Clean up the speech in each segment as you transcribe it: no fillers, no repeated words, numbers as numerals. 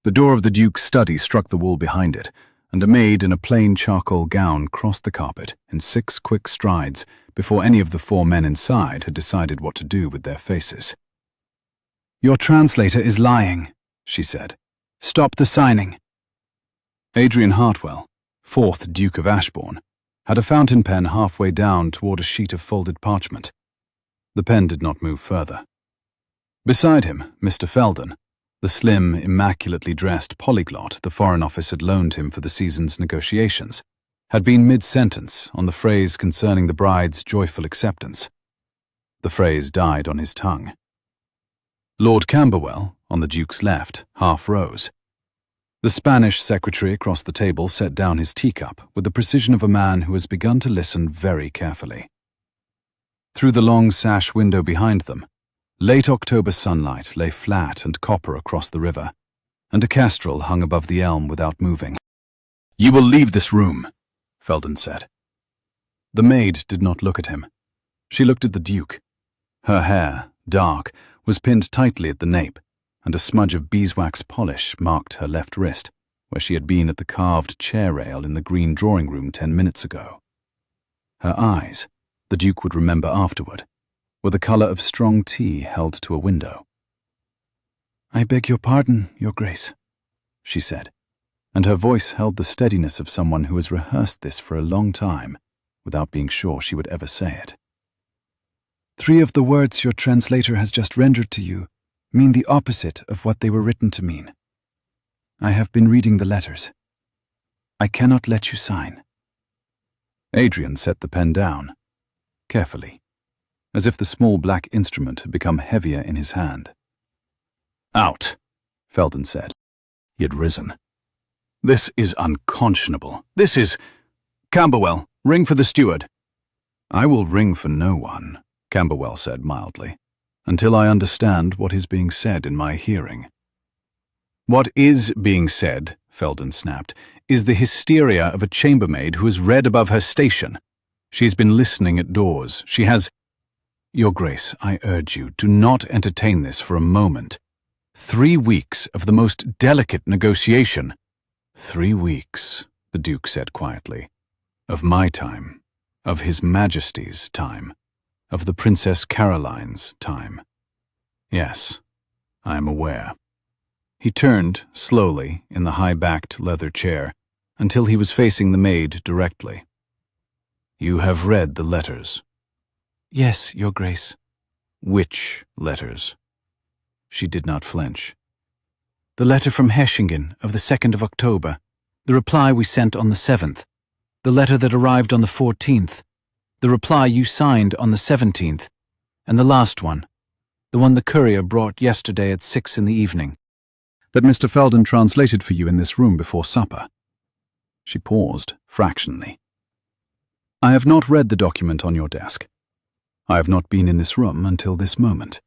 The door of the Duke's study struck the wall behind it, and a maid in a plain charcoal gown crossed the carpet in 6 quick strides before any of the 4 men inside had decided what to do with their faces. "Your translator is lying," she said. "Stop the signing." Adrian Hartwell, 4th Duke of Ashbourne, had a fountain pen halfway down toward a sheet of folded parchment. The pen did not move further. Beside him, Mr. Felden, the slim, immaculately dressed polyglot the Foreign Office had loaned him for the season's negotiations, had been mid-sentence on the phrase concerning the bride's joyful acceptance. The phrase died on his tongue. Lord Camberwell, on the Duke's left, half rose. The Spanish secretary across the table set down his teacup with the precision of a man who has begun to listen very carefully. Through the long sash window behind them, late October sunlight lay flat and copper across the river, and a kestrel hung above the elm without moving. "You will leave this room," Felden said. The maid did not look at him. She looked at the Duke. Her hair, dark, was pinned tightly at the nape, and a smudge of beeswax polish marked her left wrist, where she had been at the carved chair rail in the green drawing room 10 minutes ago. Her eyes, the Duke would remember afterward, were the colour of strong tea held to a window. "I beg your pardon, Your Grace," she said, and her voice held the steadiness of someone who has rehearsed this for a long time, without being sure she would ever say it. "3 of the words your translator has just rendered to you mean the opposite of what they were written to mean. I have been reading the letters. I cannot let you sign." Adrian set the pen down, carefully, as if the small black instrument had become heavier in his hand. "Out," Felden said. He had risen. "This is unconscionable. This is— Camberwell, ring for the steward." "I will ring for no one," Camberwell said mildly, "until I understand what is being said in my hearing." "What is being said," Felden snapped, "is the hysteria of a chambermaid who has read above her station. She's been listening at doors. She has— Your Grace, I urge you, do not entertain this for a moment. 3 weeks of the most delicate negotiation." 3 weeks, the Duke said quietly. "Of my time, of His Majesty's time, of the Princess Caroline's time. Yes, I am aware." He turned, slowly, in the high-backed leather chair, until he was facing the maid directly. "You have read the letters?" "Yes, Your Grace." "Which letters?" She did not flinch. "The letter from Hechingen of the 2nd of October, the reply we sent on the 7th, the letter that arrived on the 14th, the reply you signed on the 17th, and the last one, the one the courier brought yesterday at 6 in the evening, that Mr. Felden translated for you in this room before supper." She paused, fractionally. "I have not read the document on your desk. I have not been in this room until this moment."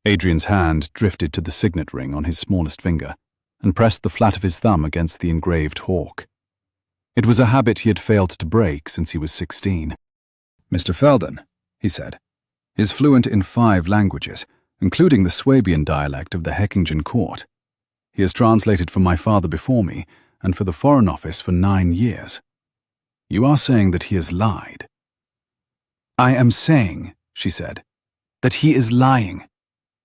Adrian's hand drifted to the signet ring on his smallest finger and pressed the flat of his thumb against the engraved hawk. It was a habit he had failed to break since he was 16. "Mr. Felden," he said, "is fluent in 5 languages, including the Swabian dialect of the Hechingen court. He has translated for my father before me and for the Foreign Office for 9 years. You are saying that he has lied." "I am saying," she said, "that he is lying.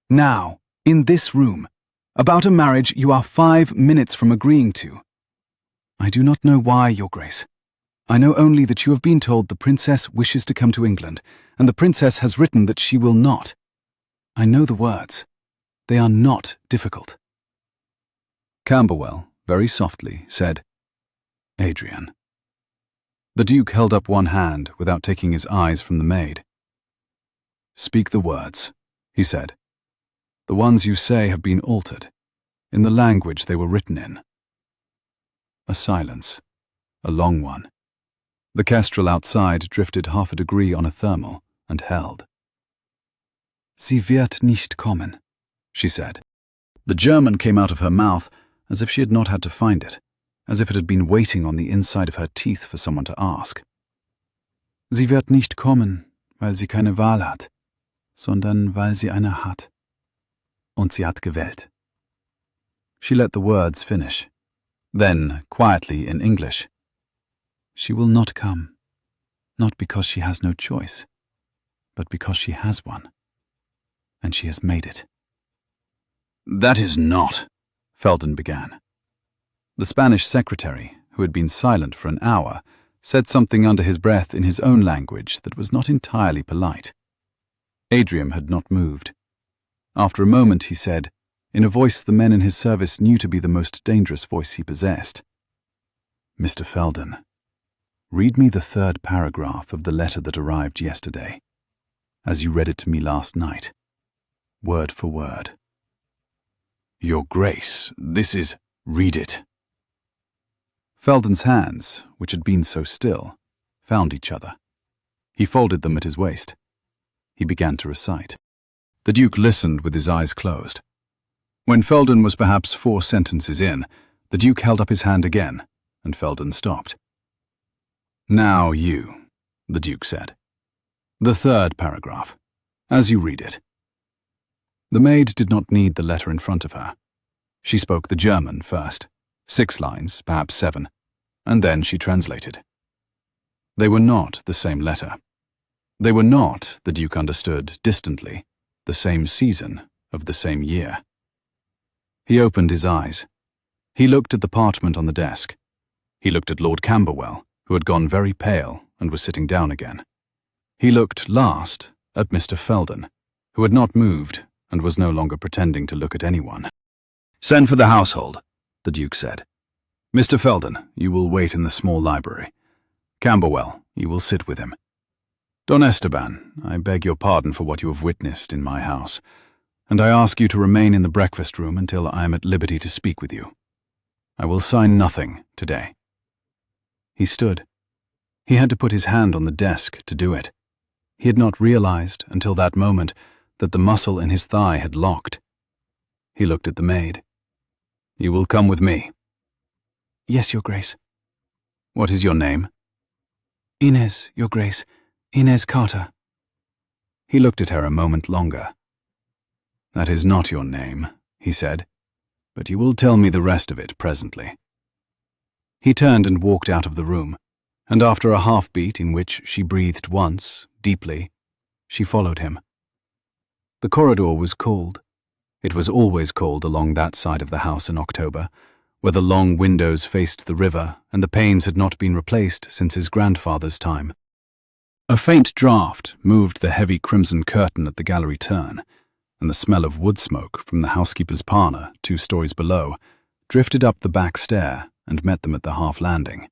Now, in this room, about a marriage you are 5 minutes from agreeing to. I do not know why, Your Grace. I know only that you have been told the Princess wishes to come to England, and the Princess has written that she will not. I know the words. They are not difficult." Camberwell, very softly, said, "Adrian." The Duke held up one hand without taking his eyes from the maid. "Speak the words," he said. "The ones you say have been altered, in the language they were written in." A silence, a long one. The kestrel outside drifted half a degree on a thermal and held. "Sie wird nicht kommen," she said. The German came out of her mouth as if she had not had to find it, as if it had been waiting on the inside of her teeth for someone to ask. "Sie wird nicht kommen, weil sie keine Wahl hat, sondern weil sie eine hat. Und sie hat gewählt." She let the words finish. Then, quietly in English, "She will not come, not because she has no choice, but because she has one, and she has made it." "That is not," Felden began. The Spanish secretary, who had been silent for an hour, said something under his breath in his own language that was not entirely polite. Adrian had not moved. After a moment he said, in a voice the men in his service knew to be the most dangerous voice he possessed, "Mr. Felden, read me the 3rd paragraph of the letter that arrived yesterday, as you read it to me last night, word for word." "Your Grace, this is—" "Read it." Felden's hands, which had been so still, found each other. He folded them at his waist. He began to recite. The Duke listened with his eyes closed. When Felden was perhaps 4 sentences in, the Duke held up his hand again, and Felden stopped. "Now you," the Duke said. "The 3rd paragraph, as you read it." The maid did not need the letter in front of her. She spoke the German first, 6 lines, perhaps 7, and then she translated. They were not the same letter. They were not, the Duke understood distantly, the same season of the same year. He opened his eyes. He looked at the parchment on the desk. He looked at Lord Camberwell, who had gone very pale and was sitting down again. He looked last at Mr. Felden, who had not moved and was no longer pretending to look at anyone. "Send for the household," the Duke said. "Mr. Felden, you will wait in the small library. Camberwell, you will sit with him. Don Esteban, I beg your pardon for what you have witnessed in my house, and I ask you to remain in the breakfast room until I am at liberty to speak with you. I will sign nothing today." He stood. He had to put his hand on the desk to do it. He had not realized, until that moment, that the muscle in his thigh had locked. He looked at the maid. "You will come with me." "Yes, Your Grace." "What is your name?" "Inez, Your Grace. Inez Carter." He looked at her a moment longer. "That is not your name," he said, "but you will tell me the rest of it presently." He turned and walked out of the room, and after a half-beat in which she breathed once, deeply, she followed him. The corridor was cold. It was always cold along that side of the house in October, where the long windows faced the river and the panes had not been replaced since his grandfather's time. A faint draught moved the heavy crimson curtain at the gallery turn, and the smell of wood smoke from the housekeeper's parlour, 2 stories below, drifted up the back stair and met them at the half-landing.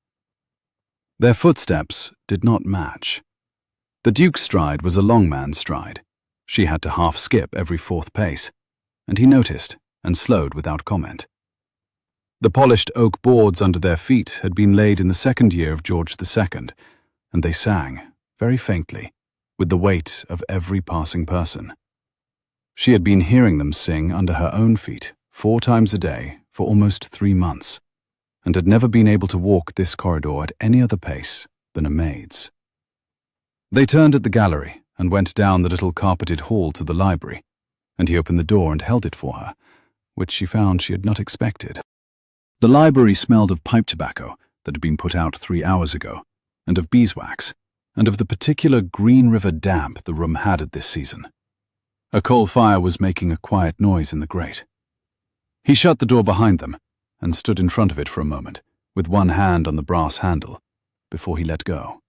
Their footsteps did not match. The Duke's stride was a long man's stride. She had to half-skip every 4th pace, and he noticed and slowed without comment. The polished oak boards under their feet had been laid in the 2nd year of George II, and they sang, very faintly, with the weight of every passing person. She had been hearing them sing under her own feet 4 times a day for almost 3 months, and had never been able to walk this corridor at any other pace than a maid's. They turned at the gallery and went down the little carpeted hall to the library, and he opened the door and held it for her, which she found she had not expected. The library smelled of pipe tobacco that had been put out 3 hours ago, and of beeswax, and of the particular Green River damp the room had at this season. A coal fire was making a quiet noise in the grate. He shut the door behind them and stood in front of it for a moment, with one hand on the brass handle, before he let go.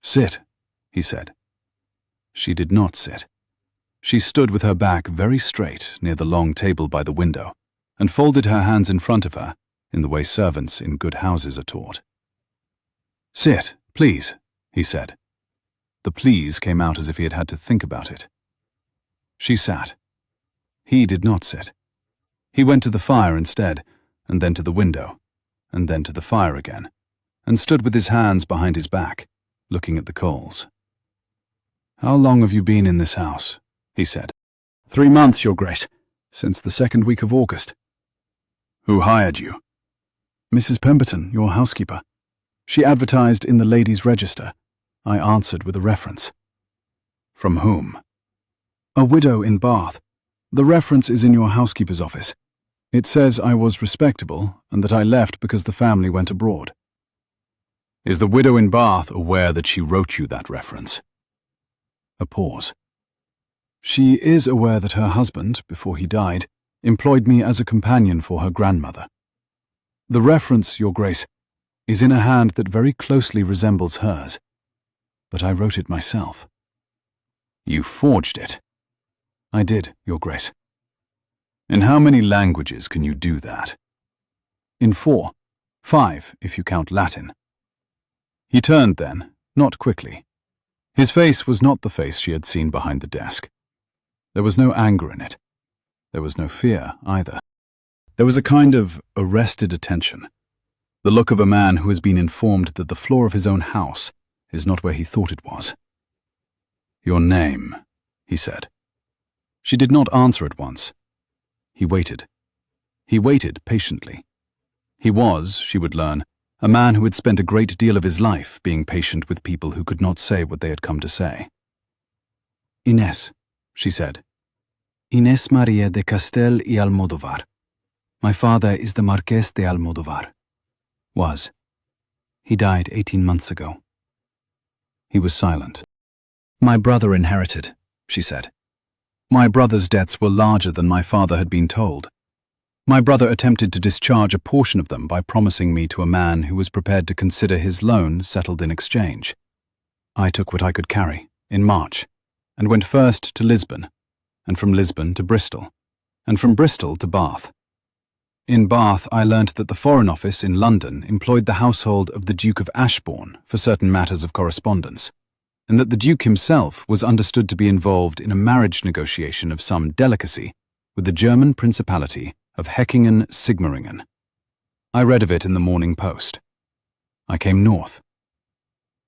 "Sit," he said. She did not sit. She stood with her back very straight near the long table by the window, and folded her hands in front of her, in the way servants in good houses are taught. "Sit, please," he said. The please came out as if he had had to think about it. She sat. He did not sit. He went to the fire instead, and then to the window, and then to the fire again, and stood with his hands behind his back, looking at the coals. "How long have you been in this house?" he said. 3 months, Your Grace, since the 2nd week of August. "Who hired you?" "Mrs. Pemberton, your housekeeper. She advertised in the Ladies' Register. I answered with a reference." "From whom?" "A widow in Bath. The reference is in your housekeeper's office. It says I was respectable and that I left because the family went abroad. Is the widow in Bath aware that she wrote you that reference? A pause. She is aware that her husband, before he died, employed me as a companion for her grandmother. The reference, Your Grace, is in a hand that very closely resembles hers, but I wrote it myself. You forged it? I did, Your Grace. In how many languages can you do that? In 4. 5, if you count Latin. He turned then, not quickly. His face was not the face she had seen behind the desk. There was no anger in it. There was no fear, either. There was a kind of arrested attention, the look of a man who has been informed that the floor of his own house is not where he thought it was. Your name, he said. She did not answer at once. He waited. He waited patiently. He was, she would learn, a man who had spent a great deal of his life being patient with people who could not say what they had come to say. Inés, she said. Inés María de Castel y Almodóvar. My father is the Marqués de Almodóvar. Was. He died 18 months ago. He was silent. My brother inherited, she said. My brother's debts were larger than my father had been told. My brother attempted to discharge a portion of them by promising me to a man who was prepared to consider his loan settled in exchange. I took what I could carry, in March, and went first to Lisbon, and from Lisbon to Bristol, and from Bristol to Bath. In Bath, I learnt that the Foreign Office in London employed the household of the Duke of Ashbourne for certain matters of correspondence, and that the Duke himself was understood to be involved in a marriage negotiation of some delicacy with the German Principality of Hechingen-Sigmaringen. I read of it in the Morning Post. I came north.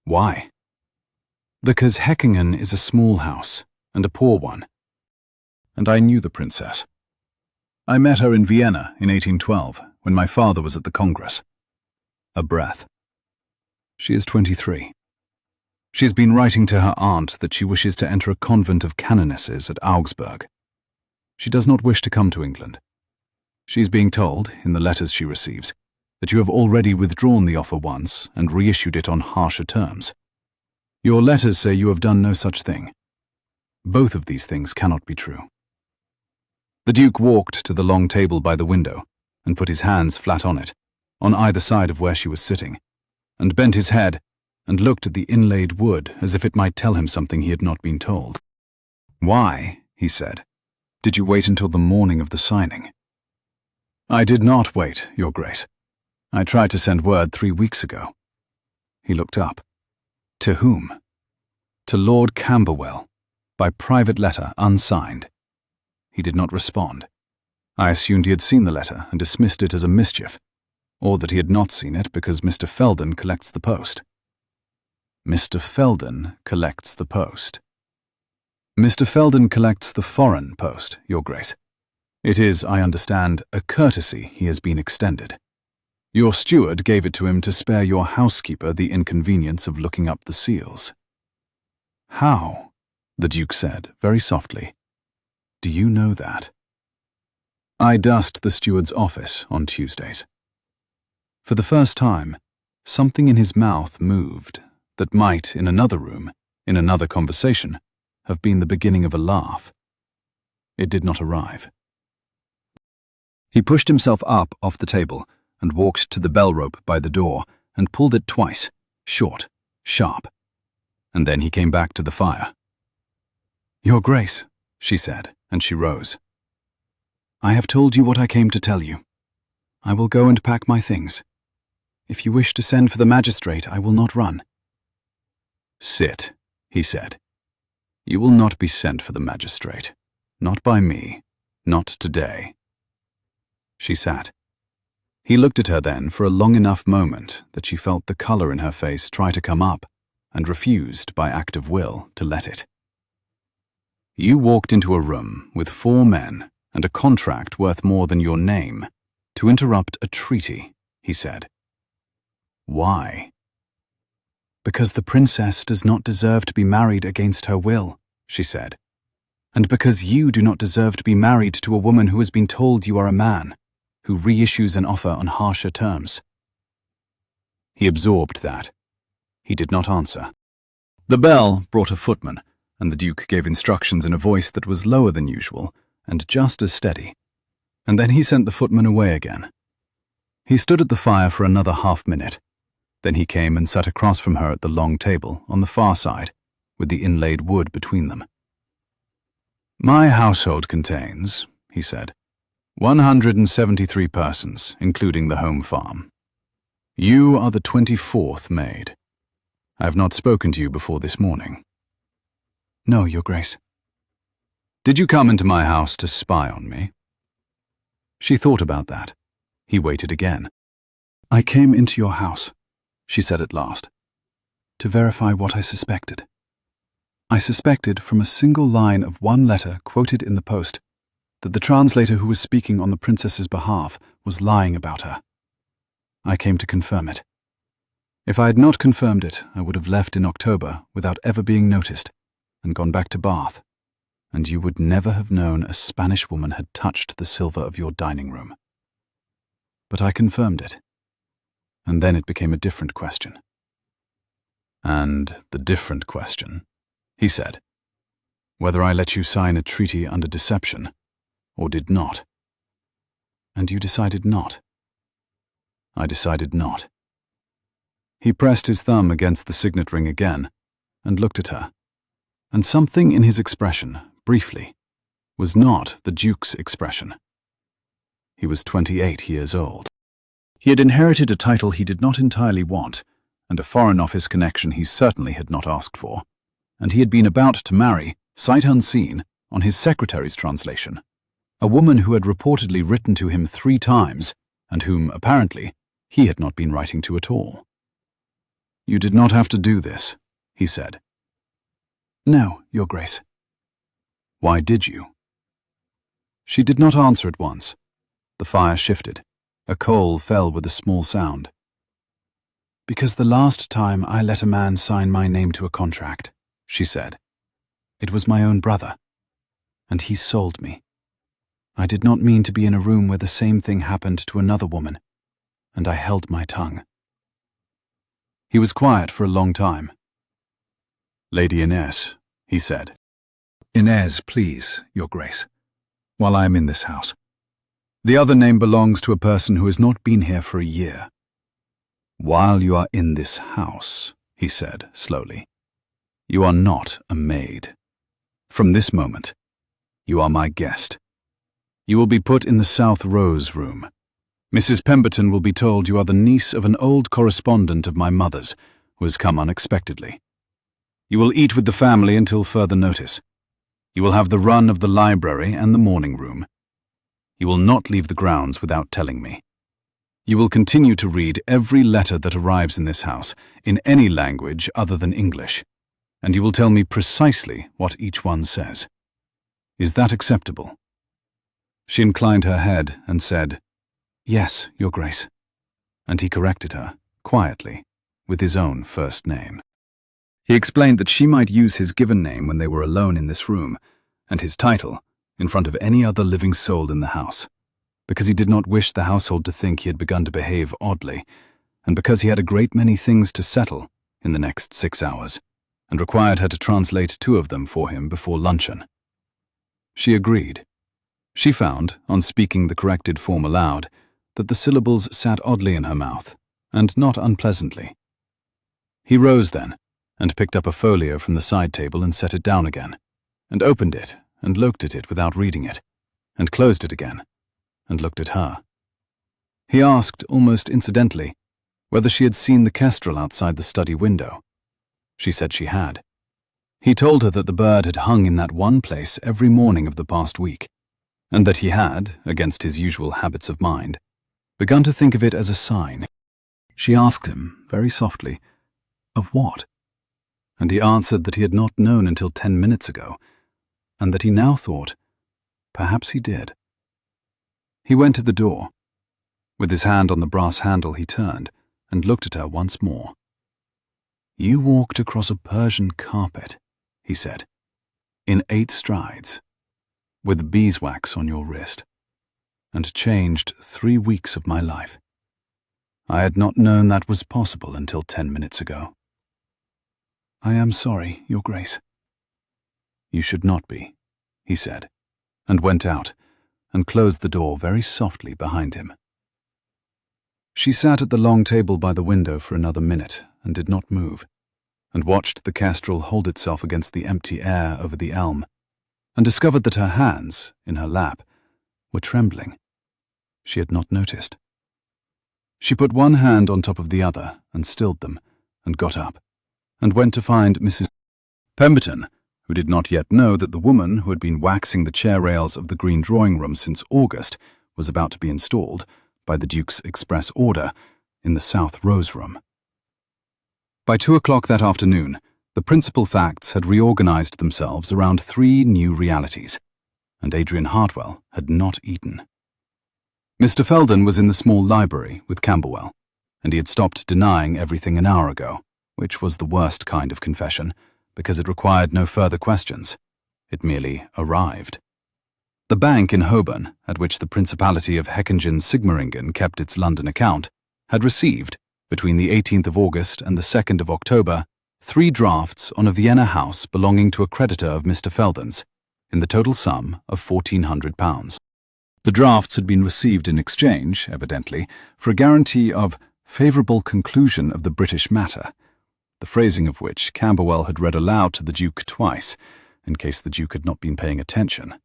Why? Because Hechingen is a small house, and a poor one. And I knew the princess. I met her in Vienna in 1812, when my father was at the Congress. A breath. She is 23. She's been writing to her aunt that she wishes to enter a convent of canonesses at Augsburg. She does not wish to come to England. She's being told, in the letters she receives, that you have already withdrawn the offer once and reissued it on harsher terms. Your letters say you have done no such thing. Both of these things cannot be true. The Duke walked to the long table by the window and put his hands flat on it, on either side of where she was sitting, and bent his head and looked at the inlaid wood as if it might tell him something he had not been told. Why, he said, did you wait until the morning of the signing? I did not wait, Your Grace. I tried to send word 3 weeks ago. He looked up. To whom? To Lord Camberwell, by private letter, unsigned. He did not respond. I assumed he had seen the letter and dismissed it as a mischief, or that he had not seen it because Mr. Felden collects the post. Mr. Felden collects the post. Mr. Felden collects the foreign post, Your Grace. It is, I understand, a courtesy he has been extended. Your steward gave it to him to spare your housekeeper the inconvenience of looking up the seals. How? The Duke said, very softly. Do you know that? I dust the steward's office on Tuesdays. For the first time, something in his mouth moved that might, in another room, in another conversation, have been the beginning of a laugh. It did not arrive. He pushed himself up off the table and walked to the bell rope by the door and pulled it twice, short, sharp. And then he came back to the fire. Your Grace, she said, and she rose. I have told you what I came to tell you. I will go and pack my things. If you wish to send for the magistrate, I will not run. Sit, he said. You will not be sent for the magistrate. Not by me. Not today. She sat. He looked at her then for a long enough moment that she felt the colour in her face try to come up, and refused, by act of will, to let it. You walked into a room with 4 men and a contract worth more than your name to interrupt a treaty, he said. Why? Because the princess does not deserve to be married against her will, she said, and because you do not deserve to be married to a woman who has been told you are a man. who reissues an offer on harsher terms. He absorbed that. He did not answer. The bell brought a footman, and the Duke gave instructions in a voice that was lower than usual and just as steady, and then he sent the footman away again. He stood at the fire for another half-minute. Then he came and sat across from her at the long table on the far side, with the inlaid wood between them. "My household contains," he said, 173 persons, including the home farm. You are the 24th maid. I have not spoken to you before this morning." "No, Your Grace." "Did you come into my house to spy on me?" She thought about that. He waited again. "I came into your house," she said at last, "to verify what I suspected. I suspected from a single line of one letter quoted in the post that the translator who was speaking on the princess's behalf was lying about her. I came to confirm it. If I had not confirmed it, I would have left in October without ever being noticed and gone back to Bath, and you would never have known a Spanish woman had touched the silver of your dining room. But I confirmed it, and then it became a different question." "And the different question," he said, "whether I let you sign a treaty under deception, or did not." "And you decided not?" "I decided not." He pressed his thumb against the signet ring again, and looked at her, and something in his expression, briefly, was not the Duke's expression. He was 28 years old. He had inherited a title he did not entirely want, and a Foreign Office connection he certainly had not asked for, and he had been about to marry, sight unseen, on his secretary's translation, a woman who had reportedly written to him 3 times, and whom, apparently, he had not been writing to at all. "You did not have to do this," he said. "No, Your Grace." "Why did you?" She did not answer at once. The fire shifted. A coal fell with a small sound. "Because the last time I let a man sign my name to a contract," she said, "it was my own brother, and he sold me. I did not mean to be in a room where the same thing happened to another woman, and I held my tongue." He was quiet for a long time. "Lady Inez," he said. "Inez, please, Your Grace, while I am in this house. The other name belongs to a person who has not been here for a year." "While you are in this house," he said slowly, "you are not a maid. From this moment, you are my guest. You will be put in the South Rose room. Mrs. Pemberton will be told you are the niece of an old correspondent of my mother's, who has come unexpectedly. You will eat with the family until further notice. You will have the run of the library and the morning room. You will not leave the grounds without telling me. You will continue to read every letter that arrives in this house, in any language other than English, and you will tell me precisely what each one says. Is that acceptable?" She inclined her head and said, "Yes, Your Grace," and he corrected her, quietly, with his own first name. He explained that she might use his given name when they were alone in this room, and his title, in front of any other living soul in the house, because he did not wish the household to think he had begun to behave oddly, and because he had a great many things to settle in the next 6 hours, and required her to translate 2 of them for him before luncheon. She agreed. She found, on speaking the corrected form aloud, that the syllables sat oddly in her mouth, and not unpleasantly. He rose then, and picked up a folio from the side table and set it down again, and opened it, and looked at it without reading it, and closed it again, and looked at her. He asked, almost incidentally, whether she had seen the kestrel outside the study window. She said she had. He told her that the bird had hung in that one place every morning of the past week, and that he had, against his usual habits of mind, begun to think of it as a sign. She asked him, very softly, of what? And he answered that he had not known until 10 minutes ago, and that he now thought, perhaps he did. He went to the door. With his hand on the brass handle he turned and looked at her once more. "You walked across a Persian carpet," he said, "in 8 strides, with beeswax on your wrist. and changed 3 weeks of my life. I had not known that was possible until 10 minutes ago. I am sorry, Your Grace. You should not be, he said, and went out, and closed the door very softly behind him. She sat at the long table by the window for another minute and did not move, and watched the kestrel hold itself against the empty air over the elm, and discovered that her hands, in her lap, were trembling. She had not noticed. She put one hand on top of the other and stilled them, and got up, and went to find Mrs. Pemberton, who did not yet know that the woman who had been waxing the chair rails of the green drawing-room since August was about to be installed, by the Duke's express order, in the South Rose Room. By 2 o'clock that afternoon, the principal facts had reorganized themselves around 3 new realities, and Adrian Hartwell had not eaten. Mr. Felden was in the small library with Camberwell, and he had stopped denying everything an hour ago, which was the worst kind of confession, because it required no further questions. It merely arrived. The bank in Holborn, at which the Principality of Heckingen-Sigmaringen kept its London account, had received, between the 18th of August and the 2nd of October, 3 drafts on a Vienna house belonging to a creditor of Mr. Felden's, in the total sum of £1,400. The drafts had been received in exchange, evidently, for a guarantee of favourable conclusion of the British matter, the phrasing of which Camberwell had read aloud to the Duke twice, in case the Duke had not been paying attention.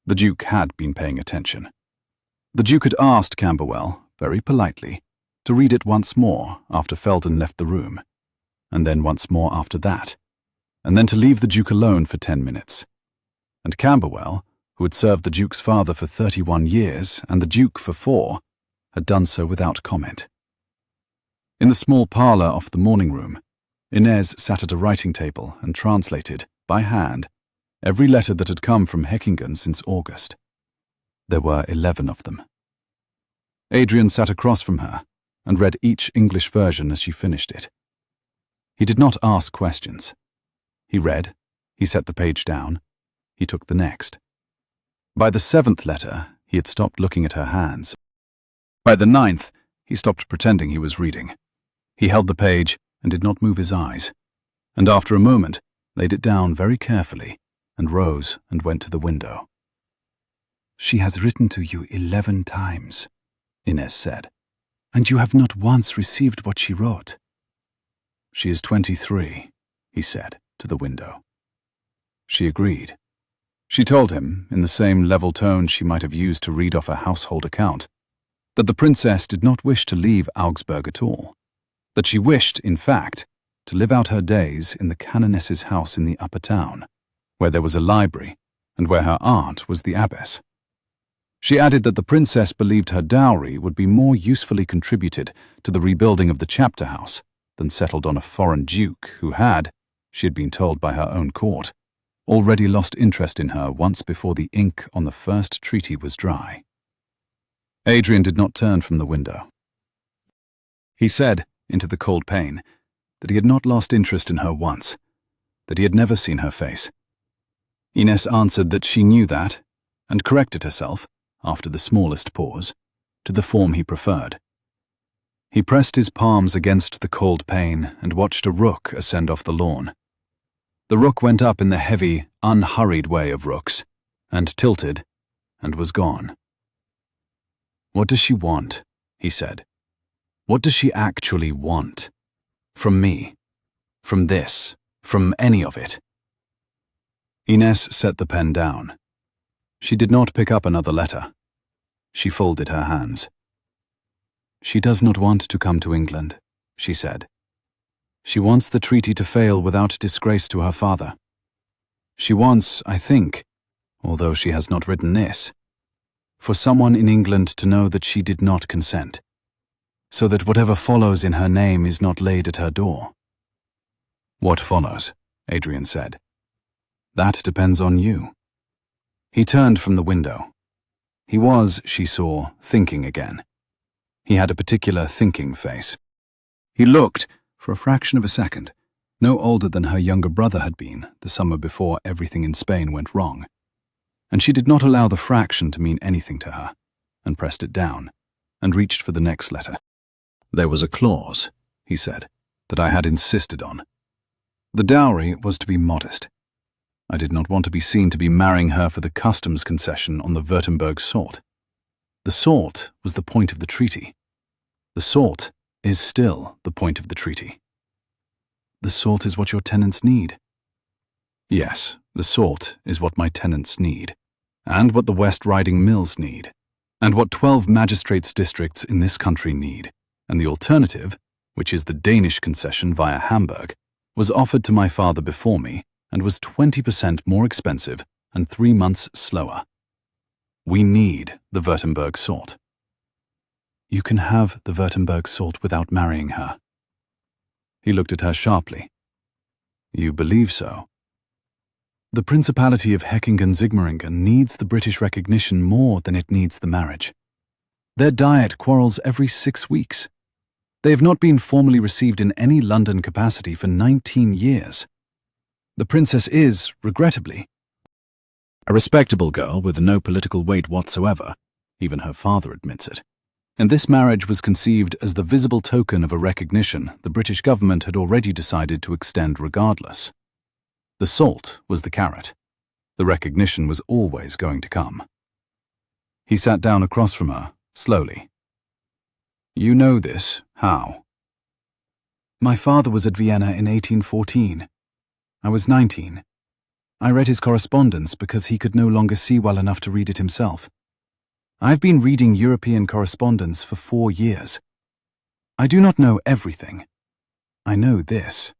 The Duke had been paying attention. The Duke had asked Camberwell, very politely, to read it once more after Felden left the room, and then once more after that, and then to leave the Duke alone for 10 minutes. And Camberwell, who had served the Duke's father for 31 years and the Duke for 4, had done so without comment. In the small parlour off the morning room, Inez sat at a writing table and translated, by hand, every letter that had come from Heckingen since August. There were 11 of them. Adrian sat across from her and read each English version as she finished it. He did not ask questions. He read, he set the page down, he took the next. By the 7th letter, he had stopped looking at her hands. By the 9th, he stopped pretending he was reading. He held the page and did not move his eyes, and after a moment laid it down very carefully and rose and went to the window. "She has written to you 11 times, Inez said, and you have not once received what she wrote. She is 23, he said, to the window. She agreed. She told him, in the same level tone she might have used to read off a household account, that the princess did not wish to leave Augsburg at all, that she wished, in fact, to live out her days in the canoness's house in the upper town, where there was a library, and where her aunt was the abbess. She added that the princess believed her dowry would be more usefully contributed to the rebuilding of the chapter house than settled on a foreign duke who had, she had been told by her own court, already lost interest in her once before the ink on the first treaty was dry. Adrian did not turn from the window. He said, into the cold pane, that he had not lost interest in her once, that he had never seen her face. Inez answered that she knew that, and corrected herself, after the smallest pause, to the form he preferred. He pressed his palms against the cold pane and watched a rook ascend off the lawn. The rook went up in the heavy, unhurried way of rooks, and tilted, and was gone. "What does she want?" he said. "What does she actually want? From me? From this? From any of it?" Inez set the pen down. She did not pick up another letter. She folded her hands. "She does not want to come to England," she said. "She wants the treaty to fail without disgrace to her father. She wants, I think, although she has not written this, for someone in England to know that she did not consent, so that whatever follows in her name is not laid at her door." "What follows?" Adrian said. "That depends on you." He turned from the window. He was, she saw, thinking again. He had a particular thinking face. He looked, for a fraction of a second, no older than her younger brother had been the summer before everything in Spain went wrong, and she did not allow the fraction to mean anything to her. and pressed it down, and reached for the next letter. There was a clause, he said, that I had insisted on. The dowry was to be modest. I did not want to be seen to be marrying her for the customs concession on the Württemberg salt. The salt was the point of the treaty. The salt is still the point of the treaty. The salt is what your tenants need. Yes, the salt is what my tenants need, and what the West Riding Mills need, and what 12 magistrates' districts in this country need, and the alternative, which is the Danish concession via Hamburg, was offered to my father before me and was 20% more expensive and 3 months slower. We need the Württemberg salt. You can have the Württemberg salt without marrying her. He looked at her sharply. You believe so? The Principality of Hechingen-Sigmaringen needs the British recognition more than it needs the marriage. Their Diet quarrels every 6 weeks. They have not been formally received in any London capacity for 19 years. The princess is, regrettably, a respectable girl with no political weight whatsoever. Even her father admits it. And this marriage was conceived as the visible token of a recognition the British government had already decided to extend regardless. The salt was the carrot. The recognition was always going to come. He sat down across from her, slowly. You know this. How? My father was at Vienna in 1814. I was 19. I read his correspondence because he could no longer see well enough to read it himself. I've been reading European correspondence for 4 years. I do not know everything. I know this.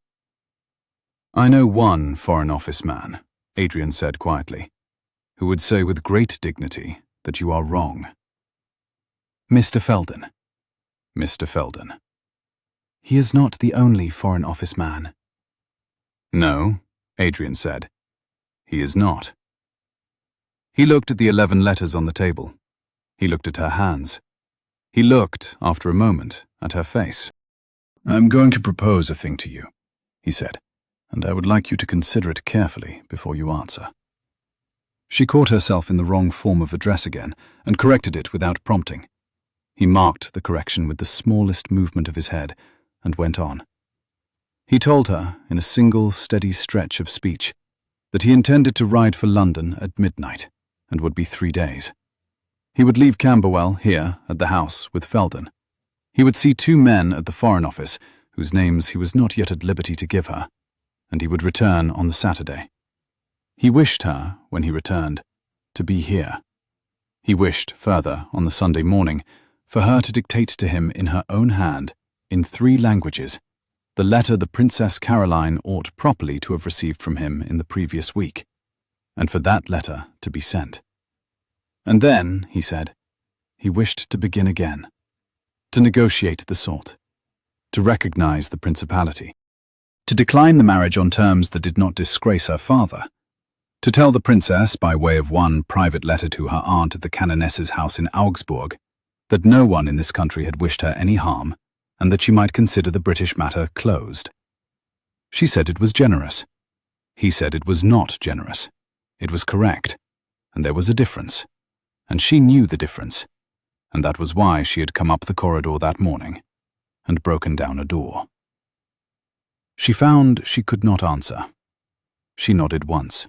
I know one Foreign Office man, Adrian said quietly, who would say with great dignity that you are wrong. Mr. Felden. Mr. Felden. He is not the only Foreign Office man. No, Adrian said. He is not. He looked at the 11 letters on the table. He looked at her hands. He looked, after a moment, at her face. I'm going to propose a thing to you, he said, and I would like you to consider it carefully before you answer. She caught herself in the wrong form of address again and corrected it without prompting. He marked the correction with the smallest movement of his head and went on. He told her, in a single steady stretch of speech, that he intended to ride for London at midnight and would be 3 days. He would leave Camberwell here at the house with Felden. He would see 2 men at the Foreign Office whose names he was not yet at liberty to give her, and he would return on the Saturday. He wished her, when he returned, to be here. He wished, further, on the Sunday morning, for her to dictate to him in her own hand, in 3 languages, the letter the Princess Caroline ought properly to have received from him in the previous week, and for that letter to be sent. And then, he said, he wished to begin again, to negotiate the salt, to recognize the principality, to decline the marriage on terms that did not disgrace her father, to tell the princess, by way of one private letter to her aunt at the Canoness's house in Augsburg, that no one in this country had wished her any harm, and that she might consider the British matter closed. She said it was generous. He said it was not generous. It was correct, and there was a difference. And she knew the difference, and that was why she had come up the corridor that morning and broken down a door. She found she could not answer. She nodded once.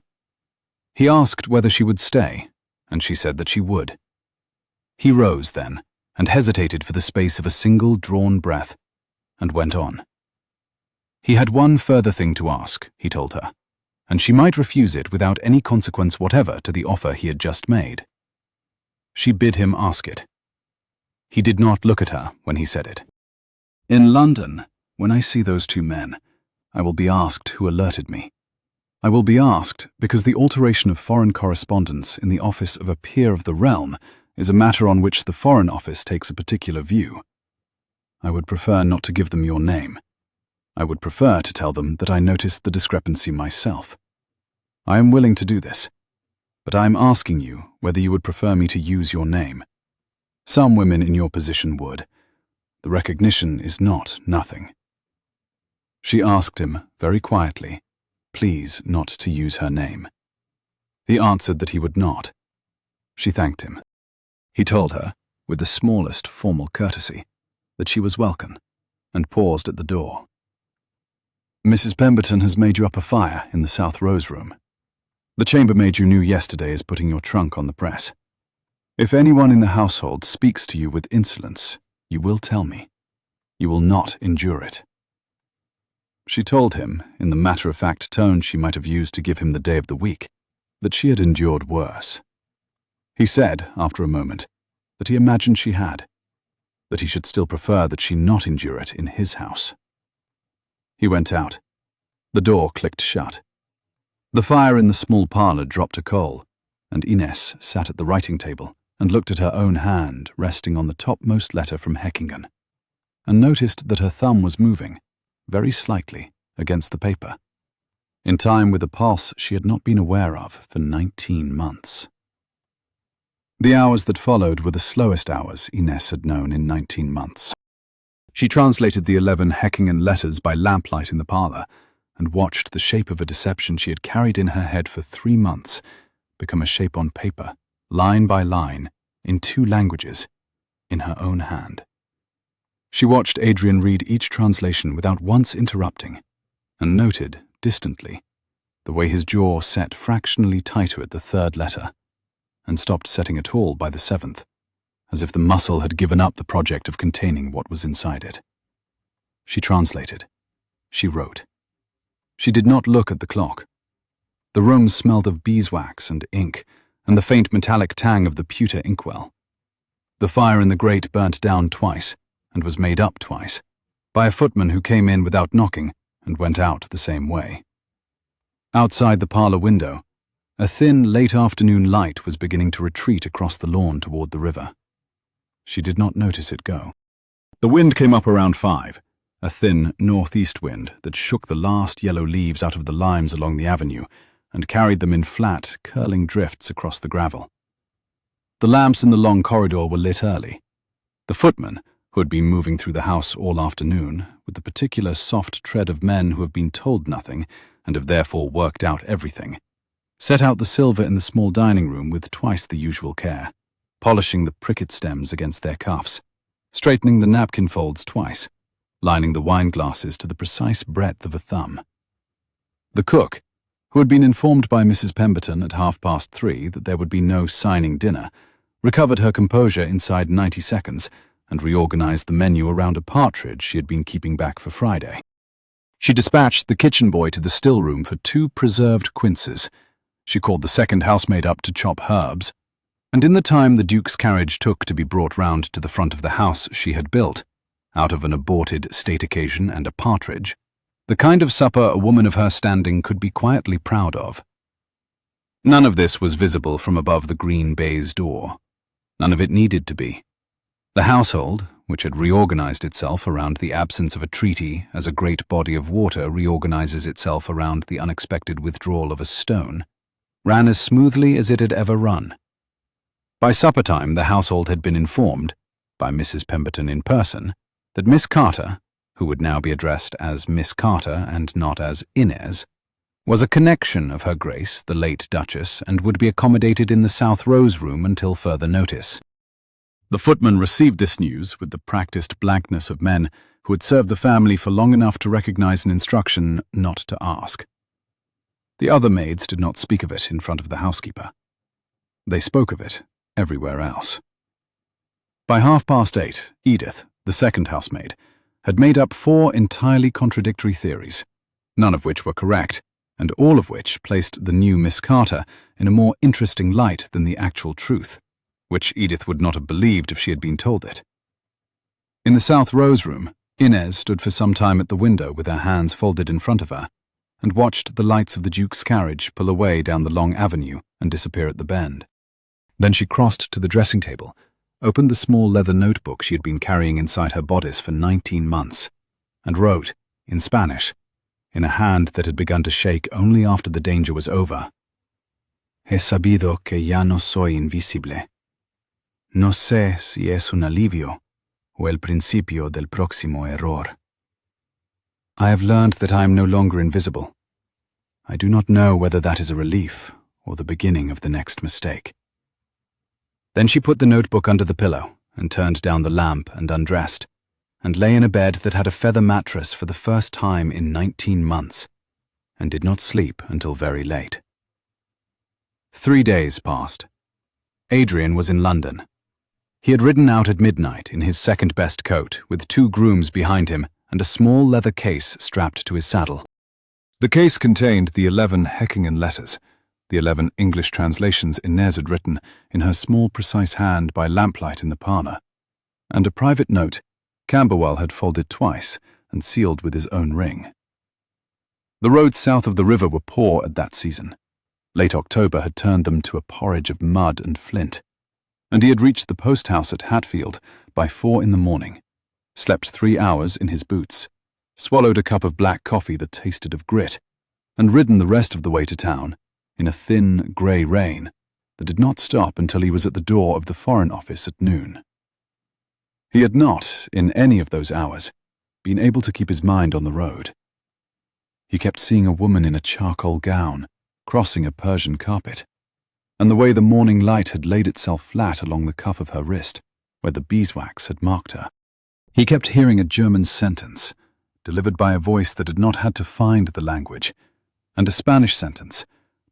He asked whether she would stay, and she said that she would. He rose then, and hesitated for the space of a single drawn breath, and went on. He had one further thing to ask, he told her, and she might refuse it without any consequence whatever to the offer he had just made. She bid him ask it. He did not look at her when he said it. In London, when I see those 2 men, I will be asked who alerted me. I will be asked because the alteration of foreign correspondence in the office of a peer of the realm is a matter on which the Foreign Office takes a particular view. I would prefer not to give them your name. I would prefer to tell them that I noticed the discrepancy myself. I am willing to do this, but I am asking you whether you would prefer me to use your name. Some women in your position would. The recognition is not nothing. She asked him, very quietly, please not to use her name. He answered that he would not. She thanked him. He told her, with the smallest formal courtesy, that she was welcome, and paused at the door. "Mrs. Pemberton has made you up a fire in the South Rose room. The chambermaid you knew yesterday is putting your trunk on the press. If anyone in the household speaks to you with insolence, you will tell me. You will not endure it." She told him, in the matter-of-fact tone she might have used to give him the day of the week, that she had endured worse. He said, after a moment, that he imagined she had, that he should still prefer that she not endure it in his house. He went out. The door clicked shut. The fire in the small parlour dropped a coal, and Ines sat at the writing table and looked at her own hand resting on the topmost letter from Heckingen, and noticed that her thumb was moving, very slightly, against the paper, in time with a pulse she had not been aware of for 19 months. The hours that followed were the slowest hours Ines had known in 19 months. She translated the 11 Heckingen letters by lamplight in the parlour, and watched the shape of a deception she had carried in her head for 3 months become a shape on paper, line by line, in 2 languages, in her own hand. She watched Adrian read each translation without once interrupting, and noted, distantly, the way his jaw set fractionally tighter at the 3rd letter, and stopped setting at all by the 7th, as if the muscle had given up the project of containing what was inside it. She translated. She wrote. She did not look at the clock. The room smelled of beeswax and ink, and the faint metallic tang of the pewter inkwell. The fire in the grate burnt down twice, and was made up twice, by a footman who came in without knocking and went out the same way. Outside the parlour window, a thin, late-afternoon light was beginning to retreat across the lawn toward the river. She did not notice it go. The wind came up around 5, a thin northeast wind that shook the last yellow leaves out of the limes along the avenue and carried them in flat, curling drifts across the gravel. The lamps in the long corridor were lit early. The footman, who had been moving through the house all afternoon, with the particular soft tread of men who have been told nothing and have therefore worked out everything, set out the silver in the small dining room with twice the usual care, polishing the pricket stems against their cuffs, straightening the napkin folds twice, lining the wine glasses to the precise breadth of a thumb. The cook, who had been informed by Mrs. Pemberton at 3:30 that there would be no signing dinner, recovered her composure inside 90 seconds and reorganized the menu around a partridge she had been keeping back for Friday. She dispatched the kitchen boy to the still room for 2 preserved quinces. She called the second housemaid up to chop herbs, and in the time the Duke's carriage took to be brought round to the front of the house she had built, out of an aborted state occasion and a partridge, the kind of supper a woman of her standing could be quietly proud of. None of this was visible from above the green baize door. None of it needed to be. The household, which had reorganized itself around the absence of a treaty as a great body of water reorganizes itself around the unexpected withdrawal of a stone, ran as smoothly as it had ever run. By supper time the household had been informed, by Mrs. Pemberton in person, that Miss Carter, who would now be addressed as Miss Carter and not as Inez, was a connection of Her Grace, the late Duchess, and would be accommodated in the South Rose room until further notice. The footman received this news with the practiced blankness of men who had served the family for long enough to recognize an instruction not to ask. The other maids did not speak of it in front of the housekeeper. They spoke of it everywhere else. By 8:30, Edith, the second housemaid, had made up 4 entirely contradictory theories, none of which were correct, and all of which placed the new Miss Carter in a more interesting light than the actual truth, which Edith would not have believed if she had been told it. In the South Rose room, Inez stood for some time at the window with her hands folded in front of her, and watched the lights of the Duke's carriage pull away down the long avenue and disappear at the bend. Then she crossed to the dressing table, opened the small leather notebook she had been carrying inside her bodice for 19 months, and wrote, in Spanish, in a hand that had begun to shake only after the danger was over, "He sabido que ya no soy invisible. No sé si es un alivio o el principio del próximo error. I have learned that I am no longer invisible. I do not know whether that is a relief or the beginning of the next mistake." Then she put the notebook under the pillow and turned down the lamp and undressed, and lay in a bed that had a feather mattress for the first time in 19 months, and did not sleep until very late. 3 days passed. Adrian was in London. He had ridden out at midnight in his second-best coat, with 2 grooms behind him and a small leather case strapped to his saddle. The case contained the 11 Heckingen letters, the 11 English translations Inez had written in her small, precise hand by lamplight in the parlour, and a private note Camberwell had folded twice and sealed with his own ring. The roads south of the river were poor at that season. Late October had turned them to a porridge of mud and flint, and he had reached the post house at Hatfield by 4 in the morning, slept 3 hours in his boots, swallowed a cup of black coffee that tasted of grit, and ridden the rest of the way to town in a thin, grey rain that did not stop until he was at the door of the Foreign Office at noon. He had not, in any of those hours, been able to keep his mind on the road. He kept seeing a woman in a charcoal gown crossing a Persian carpet, and the way the morning light had laid itself flat along the cuff of her wrist, where the beeswax had marked her. He kept hearing a German sentence, delivered by a voice that had not had to find the language, and a Spanish sentence,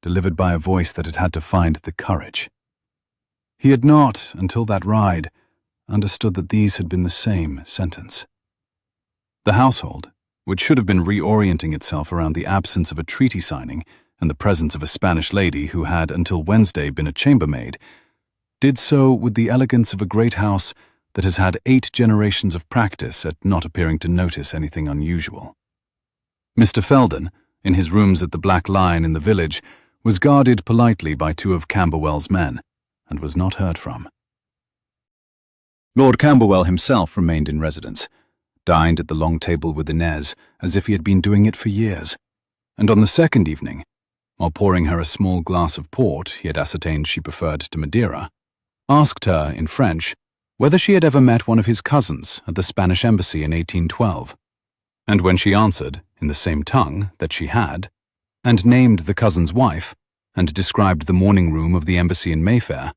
delivered by a voice that had had to find the courage. He had not, until that ride, understood that these had been the same sentence. The household, which should have been reorienting itself around the absence of a treaty signing and the presence of a Spanish lady who had until Wednesday been a chambermaid, did so with the elegance of a great house that has had 8 generations of practice at not appearing to notice anything unusual. Mr. Felden, in his rooms at the Black Lion in the village, was guarded politely by 2 of Camberwell's men, and was not heard from. Lord Camberwell himself remained in residence, dined at the long table with Inez as if he had been doing it for years, and on the second evening, while pouring her a small glass of port he had ascertained she preferred to madeira, asked her, in French, whether she had ever met one of his cousins at the Spanish embassy in 1812, and when she answered, in the same tongue, that she had, and named the cousin's wife, and described the morning room of the embassy in Mayfair,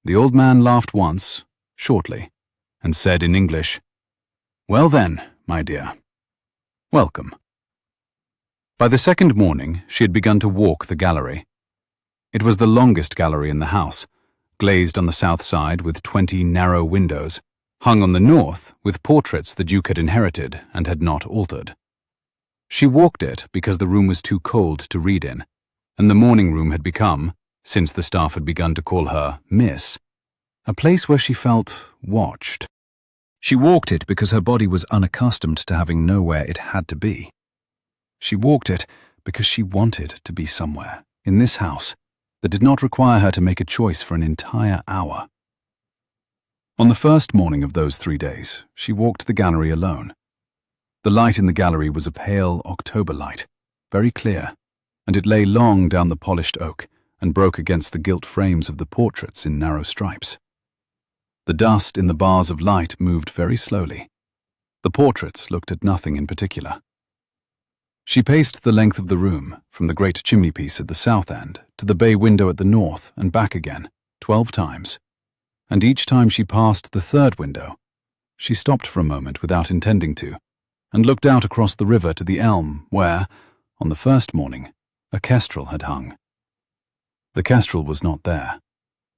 the old man laughed once, shortly, and said in English, "Well then, my dear, welcome." By the second morning, she had begun to walk the gallery. It was the longest gallery in the house, glazed on the south side with 20 narrow windows, hung on the north with portraits the Duke had inherited and had not altered. She walked it because the room was too cold to read in, and the morning room had become, since the staff had begun to call her Miss, a place where she felt watched. She walked it because her body was unaccustomed to having nowhere it had to be. She walked it because she wanted to be somewhere, in this house, that did not require her to make a choice for an entire hour. On the first morning of those 3 days, she walked the gallery alone. The light in the gallery was a pale October light, very clear, and it lay long down the polished oak and broke against the gilt frames of the portraits in narrow stripes. The dust in the bars of light moved very slowly. The portraits looked at nothing in particular. She paced the length of the room, from the great chimney-piece at the south end to the bay window at the north and back again, 12 times, and each time she passed the third window, she stopped for a moment without intending to, and looked out across the river to the elm where, on the first morning, a kestrel had hung. The kestrel was not there.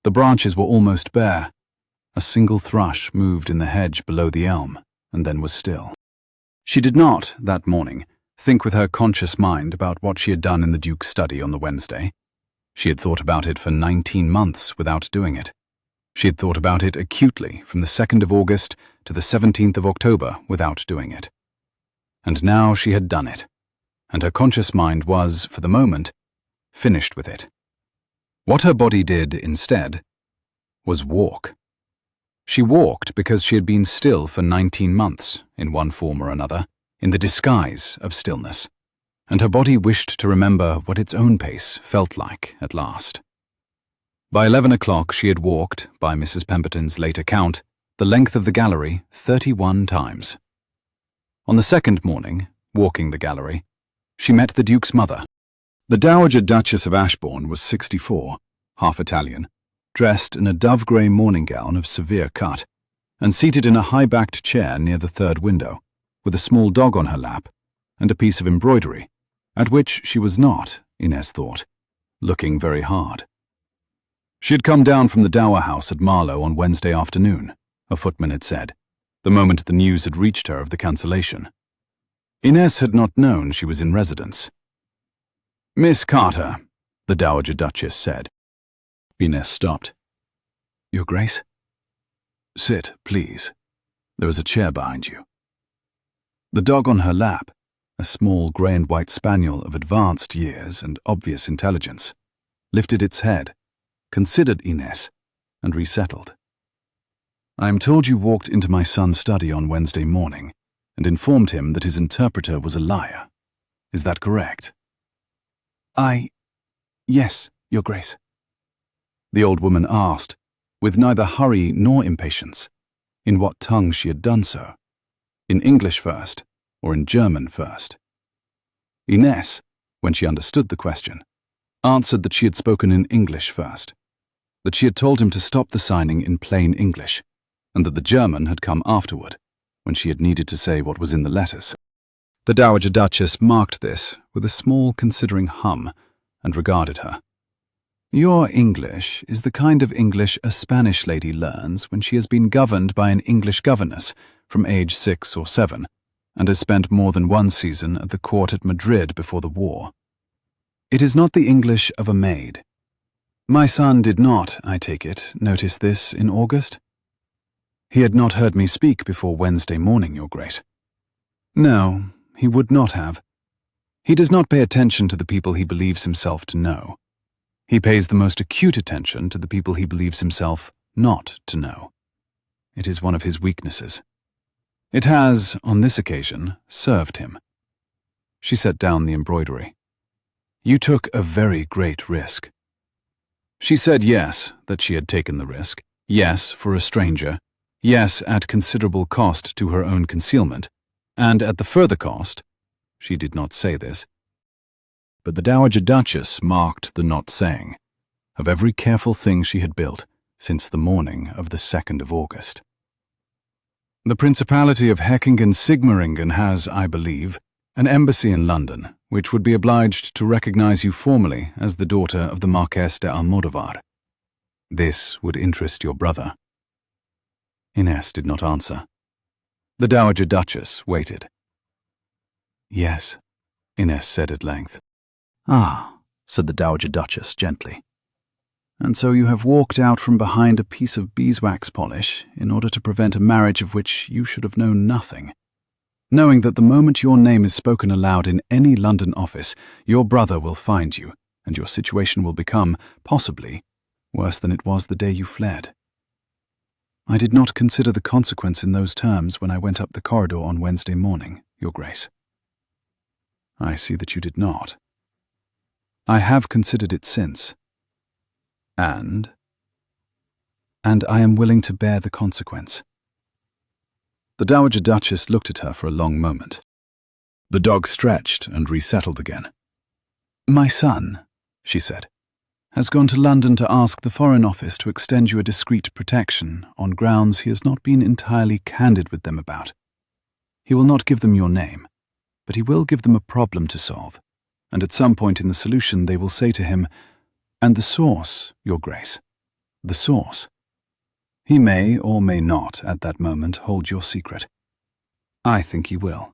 The branches were almost bare. A single thrush moved in the hedge below the elm, and then was still. She did not, that morning, think with her conscious mind about what she had done in the Duke's study on the Wednesday. She had thought about it for 19 months without doing it. She had thought about it acutely from the 2nd of August to the 17th of October without doing it. And now she had done it, and her conscious mind was, for the moment, finished with it. What her body did, instead, was walk. She walked because she had been still for 19 months, in one form or another, in the disguise of stillness, and her body wished to remember what its own pace felt like at last. By 11 o'clock she had walked, by Mrs. Pemberton's late account, the length of the gallery 31 times. On the second morning, walking the gallery, she met the Duke's mother. The Dowager Duchess of Ashbourne was 64, half Italian, dressed in a dove-grey morning gown of severe cut, and seated in a high-backed chair near the third window, with a small dog on her lap and a piece of embroidery, at which she was not, Inez thought, looking very hard. She had come down from the Dower House at Marlow on Wednesday afternoon, a footman had said, the moment the news had reached her of the cancellation. Inez had not known she was in residence. "Miss Carter," the Dowager Duchess said. Inez stopped. "Your Grace?" "Sit, please. There is a chair behind you." The dog on her lap, a small grey and white spaniel of advanced years and obvious intelligence, lifted its head, considered Inez, and resettled. "I am told you walked into my son's study on Wednesday morning and informed him that his interpreter was a liar. Is that correct?" Yes, Your Grace." The old woman asked, with neither hurry nor impatience, in what tongue she had done so, in English first or in German first. Inez, when she understood the question, answered that she had spoken in English first, that she had told him to stop the signing in plain English, and that the German had come afterward, when she had needed to say what was in the letters. The Dowager Duchess marked this with a small considering hum and regarded her. "Your English is the kind of English a Spanish lady learns when she has been governed by an English governess from age 6 or 7, and has spent more than one season at the court at Madrid before the war. It is not the English of a maid. My son did not, I take it, notice this in August? He had not heard me speak before Wednesday morning, Your Grace." "No, he would not have. He does not pay attention to the people he believes himself to know. He pays the most acute attention to the people he believes himself not to know. It is one of his weaknesses. It has, on this occasion, served him." She set down the embroidery. "You took a very great risk." She said yes, that she had taken the risk, yes, for a stranger, yes, at considerable cost to her own concealment, and at the further cost, she did not say this, but the Dowager Duchess marked the not saying, of every careful thing she had built since the morning of the 2nd of August. "The Principality of Heckingen-Sigmaringen has, I believe, an embassy in London, which would be obliged to recognize you formally as the daughter of the Marquess de Almodovar. This would interest your brother." Inez did not answer. The Dowager Duchess waited. "Yes," Inez said at length. "Ah," said the Dowager Duchess gently. "And so you have walked out from behind a piece of beeswax polish in order to prevent a marriage of which you should have known nothing, knowing that the moment your name is spoken aloud in any London office, your brother will find you, and your situation will become, possibly, worse than it was the day you fled. I did not consider the consequence in those terms when I went up the corridor on Wednesday morning, Your Grace." "I see that you did not." "I have considered it since. And I am willing to bear the consequence." The Dowager Duchess looked at her for a long moment. The dog stretched and resettled again. "My son," she said, "has gone to London to ask the Foreign Office to extend you a discreet protection on grounds he has not been entirely candid with them about. He will not give them your name, but he will give them a problem to solve, and at some point in the solution they will say to him, 'And the source, Your Grace, the source.' He may or may not at that moment hold your secret. I think he will.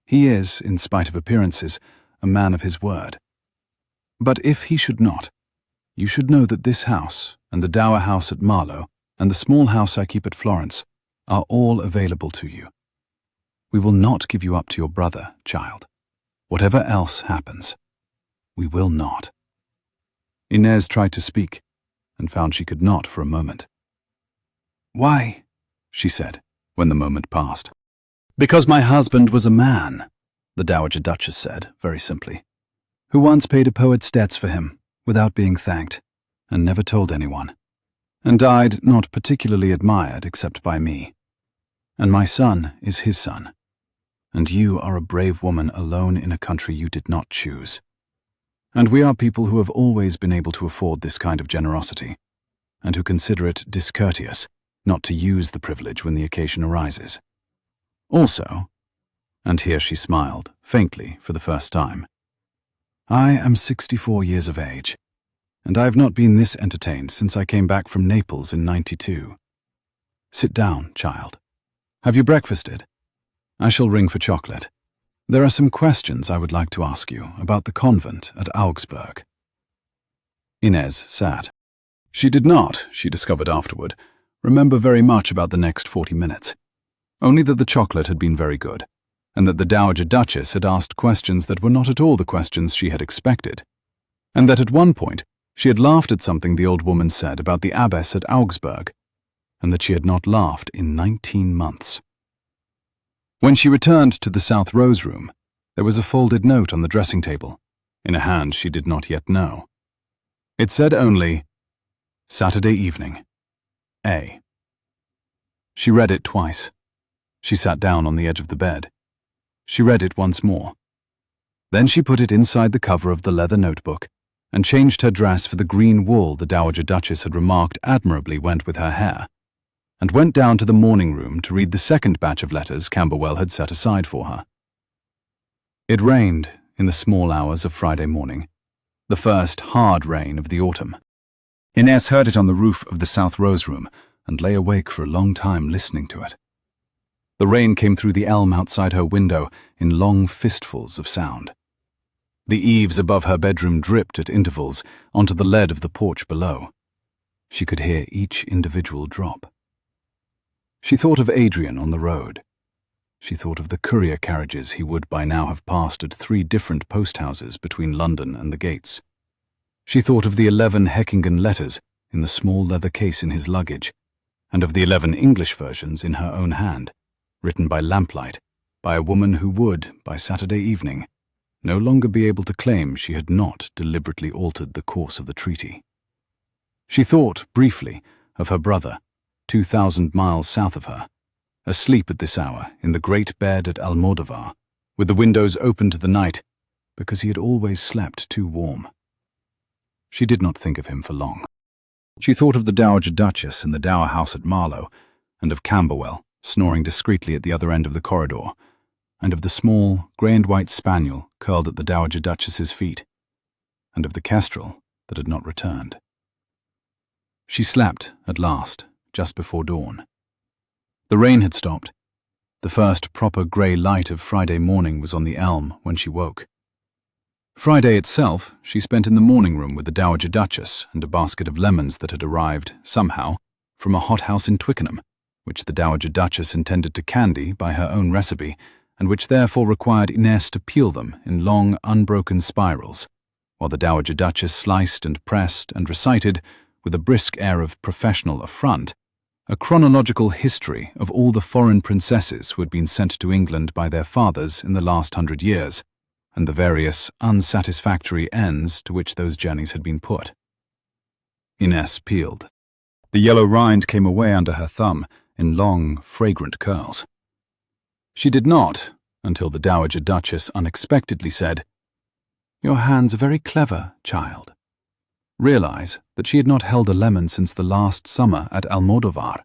He is, in spite of appearances, a man of his word. But if he should not, you should know that this house, and the Dower House at Marlow, and the small house I keep at Florence, are all available to you. We will not give you up to your brother, child. Whatever else happens, we will not." Inez tried to speak, and found she could not for a moment. "Why?" she said, when the moment passed. "Because my husband was a man," the Dowager Duchess said, very simply, "who once paid a poet's debts for him, without being thanked, and never told anyone, and died not particularly admired except by me. And my son is his son, and you are a brave woman alone in a country you did not choose. And we are people who have always been able to afford this kind of generosity, and who consider it discourteous not to use the privilege when the occasion arises. Also, and here she smiled, faintly for the first time, I am 64 years of age, and I have not been this entertained since I came back from Naples in '92. Sit down, child. Have you breakfasted? I shall ring for chocolate. There are some questions I would like to ask you about the convent at Augsburg. Inez sat. She did not, she discovered afterward, remember very much about the next 40 minutes. Only that the chocolate had been very good, and that the Dowager Duchess had asked questions that were not at all the questions she had expected, and that at one point she had laughed at something the old woman said about the abbess at Augsburg, and that she had not laughed in 19 months. When she returned to the South Rose room, there was a folded note on the dressing table, in a hand she did not yet know. It said only, Saturday evening, A. She read it twice. She sat down on the edge of the bed. She read it once more. Then she put it inside the cover of the leather notebook and changed her dress for the green wool the Dowager Duchess had remarked admirably went with her hair, and went down to the morning room to read the second batch of letters Camberwell had set aside for her. It rained in the small hours of Friday morning, the first hard rain of the autumn. Inez heard it on the roof of the South Rose room and lay awake for a long time listening to it. The rain came through the elm outside her window in long fistfuls of sound. The eaves above her bedroom dripped at intervals onto the lead of the porch below. She could hear each individual drop. She thought of Adrian on the road. She thought of the courier carriages he would by now have passed at 3 different post-houses between London and the gates. She thought of the 11 Heckingen letters in the small leather case in his luggage, and of the 11 English versions in her own hand, written by lamplight, by a woman who would, by Saturday evening, no longer be able to claim she had not deliberately altered the course of the treaty. She thought, briefly, of her brother, 2,000 miles south of her, asleep at this hour in the great bed at Almodovar, with the windows open to the night, because he had always slept too warm. She did not think of him for long. She thought of the Dowager Duchess in the dower house at Marlow, and of Camberwell, snoring discreetly at the other end of the corridor, and of the small, grey and white spaniel curled at the Dowager Duchess's feet, and of the kestrel that had not returned. She slept, at last, just before dawn. The rain had stopped. The first proper grey light of Friday morning was on the elm when she woke. Friday itself she spent in the morning room with the Dowager Duchess and a basket of lemons that had arrived, somehow, from a hothouse in Twickenham, which the Dowager Duchess intended to candy by her own recipe, and which therefore required Inez to peel them in long, unbroken spirals, while the Dowager Duchess sliced and pressed and recited, with a brisk air of professional affront, a chronological history of all the foreign princesses who had been sent to England by their fathers in the last 100 years, and the various unsatisfactory ends to which those journeys had been put. Inez peeled. The yellow rind came away under her thumb in long, fragrant curls. She did not, until the Dowager Duchess unexpectedly said, "Your hands are very clever, child," realize that she had not held a lemon since the last summer at Almodovar.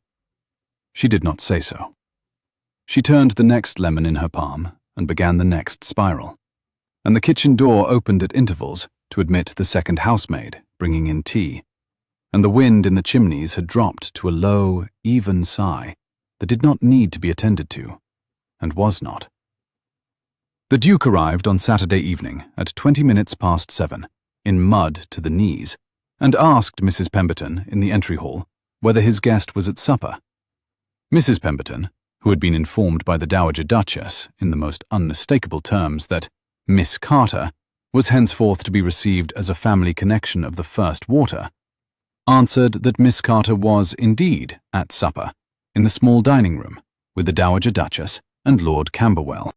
She did not say so. She turned the next lemon in her palm and began the next spiral, and the kitchen door opened at intervals to admit the second housemaid, bringing in tea, and the wind in the chimneys had dropped to a low, even sigh that did not need to be attended to, and was not. The Duke arrived on Saturday evening at 20 minutes past 7, in mud to the knees, and asked Mrs. Pemberton in the entry hall whether his guest was at supper. Mrs. Pemberton, who had been informed by the Dowager Duchess in the most unmistakable terms that Miss Carter was henceforth to be received as a family connection of the first water, answered that Miss Carter was indeed at supper in the small dining room with the Dowager Duchess and Lord Camberwell.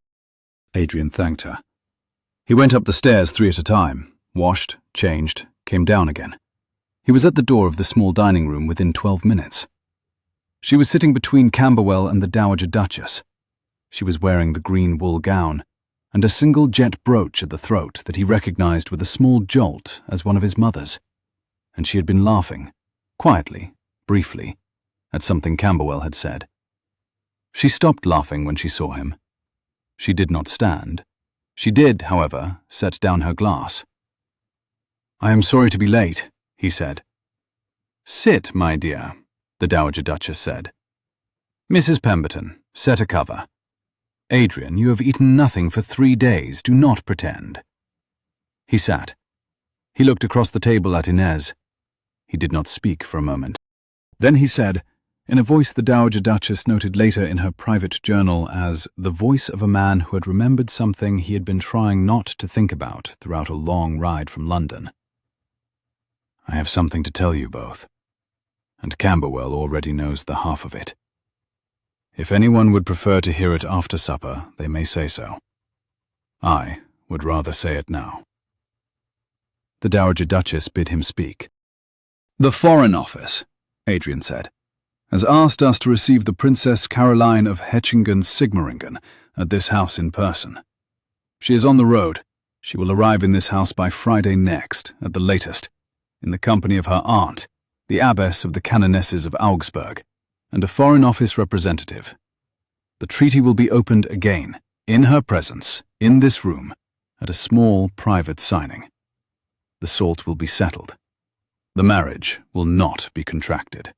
Adrian thanked her. He went up the stairs 3 at a time, washed, changed, came down again. He was at the door of the small dining room within 12 minutes. She was sitting between Camberwell and the Dowager Duchess. She was wearing the green wool gown, and a single jet brooch at the throat that he recognized with a small jolt as one of his mother's, and she had been laughing, quietly, briefly, at something Camberwell had said. She stopped laughing when she saw him. She did not stand. She did, however, set down her glass. "I am sorry to be late," he said. "Sit, my dear," the Dowager Duchess said. "Mrs. Pemberton, set a cover. Adrian, you have eaten nothing for 3 days. Do not pretend." He sat. He looked across the table at Inez. He did not speak for a moment. Then he said, in a voice the Dowager Duchess noted later in her private journal as the voice of a man who had remembered something he had been trying not to think about throughout a long ride from London. "I have something to tell you both, and Camberwell already knows the half of it. If anyone would prefer to hear it after supper, they may say so. I would rather say it now." The Dowager Duchess bid him speak. "The Foreign Office," Adrian said, "has asked us to receive the Princess Caroline of Hechingen-Sigmaringen at this house in person. She is on the road. She will arrive in this house by Friday next, at the latest, in the company of her aunt, the abbess of the canonesses of Augsburg, and a Foreign Office representative. The treaty will be opened again, in her presence, in this room, at a small private signing. The salt will be settled. The marriage will not be contracted.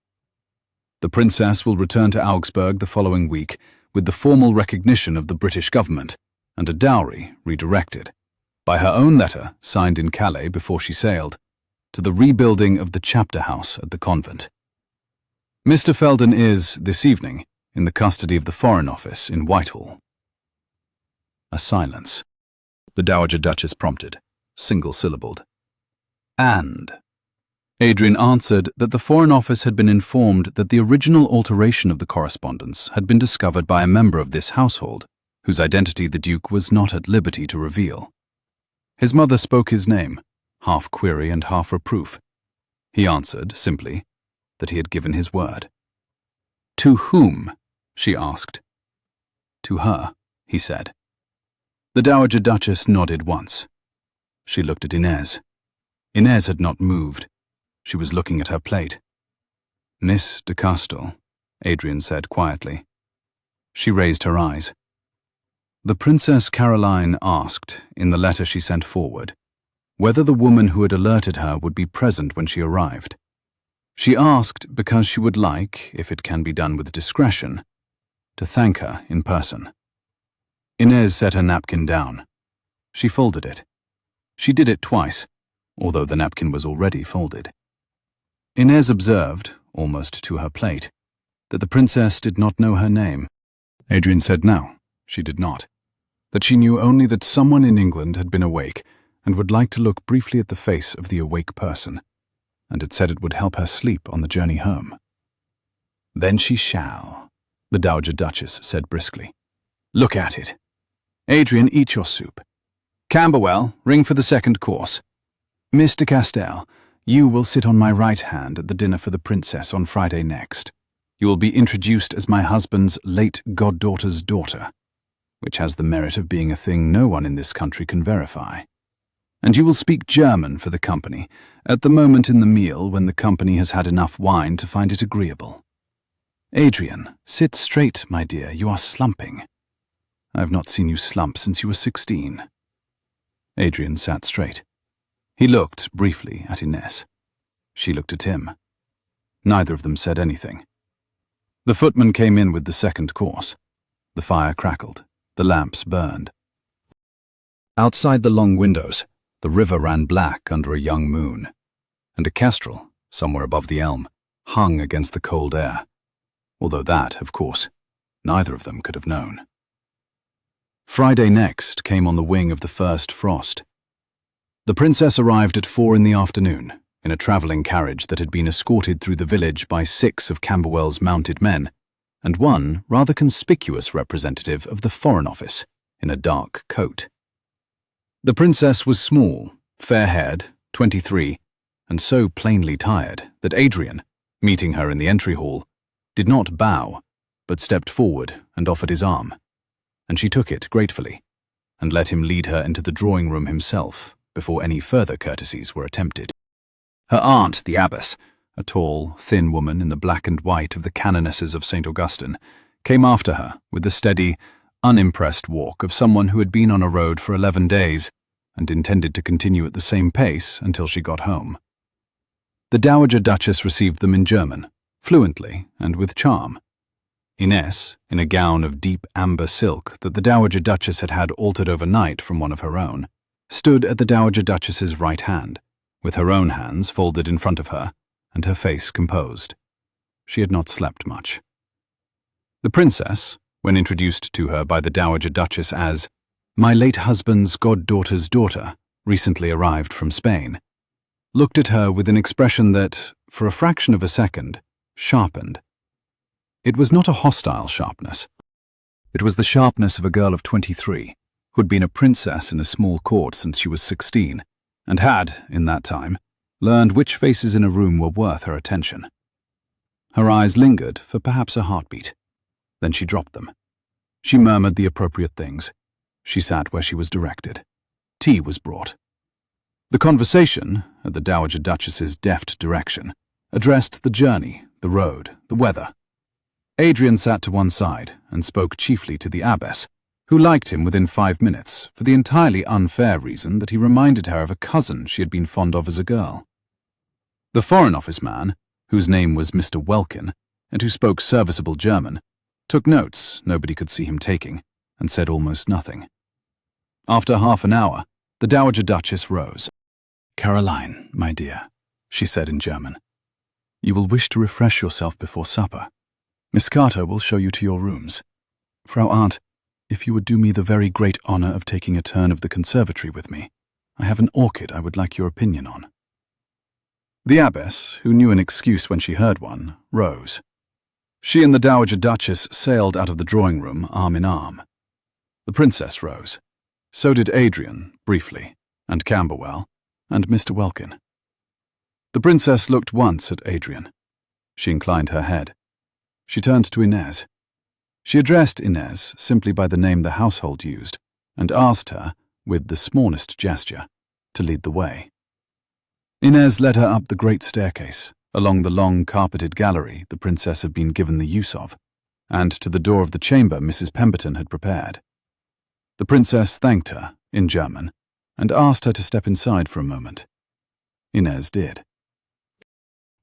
The princess will return to Augsburg the following week with the formal recognition of the British government and a dowry redirected, by her own letter signed in Calais before she sailed, to the rebuilding of the chapter house at the convent. Mr. Felden is, this evening, in the custody of the Foreign Office in Whitehall." A silence. The Dowager Duchess prompted, single-syllabled. "And?" Adrian answered that the Foreign Office had been informed that the original alteration of the correspondence had been discovered by a member of this household, whose identity the Duke was not at liberty to reveal. His mother spoke his name, half query and half reproof. He answered, simply, that he had given his word. "To whom?" she asked. "To her," he said. The Dowager Duchess nodded once. She looked at Inez. Inez had not moved. She was looking at her plate. "Miss de Castle," Adrian said quietly. She raised her eyes. The Princess Caroline asked, in the letter she sent forward, whether the woman who had alerted her would be present when she arrived. She asked because she would like, if it can be done with discretion, to thank her in person. Inez set her napkin down. She folded it. She did it twice, although the napkin was already folded. Inez observed, almost to her plate, that the princess did not know her name. Adrian said no, she did not. That she knew only that someone in England had been awake and would like to look briefly at the face of the awake person, and had said it would help her sleep on the journey home. "Then she shall," the Dowager Duchess said briskly. "Look at it. Adrian, eat your soup. Camberwell, ring for the second course. Miss de Castell, you will sit on my right hand at the dinner for the princess on Friday next. You will be introduced as my husband's late goddaughter's daughter, which has the merit of being a thing no one in this country can verify. And you will speak German for the company, at the moment in the meal when the company has had enough wine to find it agreeable. Adrian, sit straight, my dear, you are slumping. I have not seen you slump since you were 16. Adrian sat straight. He looked briefly at Inez. She looked at him. Neither of them said anything. The footman came in with the second course. The fire crackled. The lamps burned. Outside the long windows, the river ran black under a young moon, and a kestrel, somewhere above the elm, hung against the cold air, although that, of course, neither of them could have known. Friday next came on the wing of the first frost. The princess arrived at 4 in the afternoon, in a travelling carriage that had been escorted through the village by 6 of Camberwell's mounted men, and one rather conspicuous representative of the Foreign Office, in a dark coat. The princess was small, fair-haired, 23, and so plainly tired that Adrian, meeting her in the entry hall, did not bow, but stepped forward and offered his arm, and she took it gratefully, and let him lead her into the drawing-room himself before any further courtesies were attempted. Her aunt, the abbess, a tall, thin woman in the black and white of the canonesses of St. Augustine, came after her with the steady, unimpressed walk of someone who had been on a road for 11 days and intended to continue at the same pace until she got home. The Dowager Duchess received them in German, fluently and with charm. Inez, in a gown of deep amber silk that the Dowager Duchess had had altered overnight from one of her own, stood at the Dowager Duchess's right hand, with her own hands folded in front of her and her face composed. She had not slept much. The princess, when introduced to her by the Dowager Duchess as "my late husband's goddaughter's daughter, recently arrived from Spain," looked at her with an expression that, for a fraction of a second, sharpened. It was not a hostile sharpness. It was the sharpness of a girl of 23, who had been a princess in a small court since she was 16, and had, in that time, learned which faces in a room were worth her attention. Her eyes lingered for perhaps a heartbeat. Then she dropped them. She murmured the appropriate things. She sat where she was directed. Tea was brought. The conversation, at the Dowager Duchess's deft direction, addressed the journey, the road, the weather. Adrian sat to one side and spoke chiefly to the abbess, who liked him within 5 minutes for the entirely unfair reason that he reminded her of a cousin she had been fond of as a girl. The Foreign Office man, whose name was Mr. Welkin, and who spoke serviceable German, took notes nobody could see him taking, and said almost nothing. After half an hour, the Dowager Duchess rose. "Caroline, my dear," she said in German, "you will wish to refresh yourself before supper. Miss Carter will show you to your rooms. Frau Aunt, if you would do me the very great honor of taking a turn of the conservatory with me, I have an orchid I would like your opinion on." The abbess, who knew an excuse when she heard one, rose. She and the Dowager Duchess sailed out of the drawing-room arm in arm. The princess rose. So did Adrian, briefly, and Camberwell, and Mr. Welkin. The princess looked once at Adrian. She inclined her head. She turned to Inez. She addressed Inez simply by the name the household used, and asked her, with the smallest gesture, to lead the way. Inez led her up the great staircase, along the long carpeted gallery the princess had been given the use of, and to the door of the chamber Mrs. Pemberton had prepared. The princess thanked her, in German, and asked her to step inside for a moment. Inez did.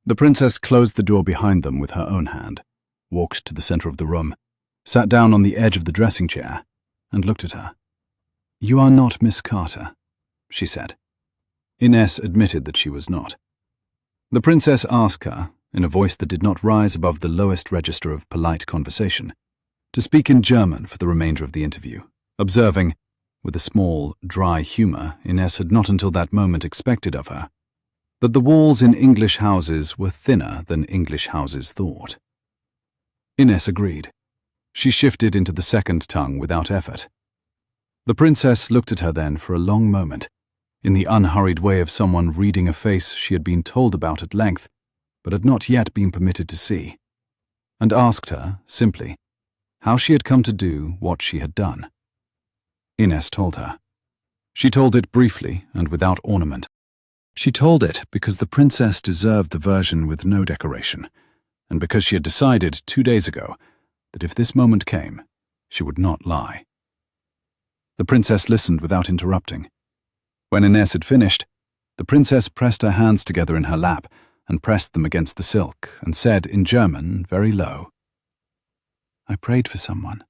The princess closed the door behind them with her own hand, walked to the center of the room, sat down on the edge of the dressing chair, and looked at her. "You are not Miss Carter," she said. Inez admitted that she was not. The princess asked her, in a voice that did not rise above the lowest register of polite conversation, to speak in German for the remainder of the interview, observing, with a small, dry humor Inez had not until that moment expected of her, that the walls in English houses were thinner than English houses thought. Inez agreed. She shifted into the second tongue without effort. The princess looked at her then for a long moment, in the unhurried way of someone reading a face she had been told about at length, but had not yet been permitted to see, and asked her, simply, how she had come to do what she had done. Inez told her. She told it briefly and without ornament. She told it because the princess deserved the version with no decoration, and because she had decided 2 days ago that if this moment came, she would not lie. The princess listened without interrupting. When Inez had finished, the princess pressed her hands together in her lap and pressed them against the silk and said in German, very low, "I prayed for someone.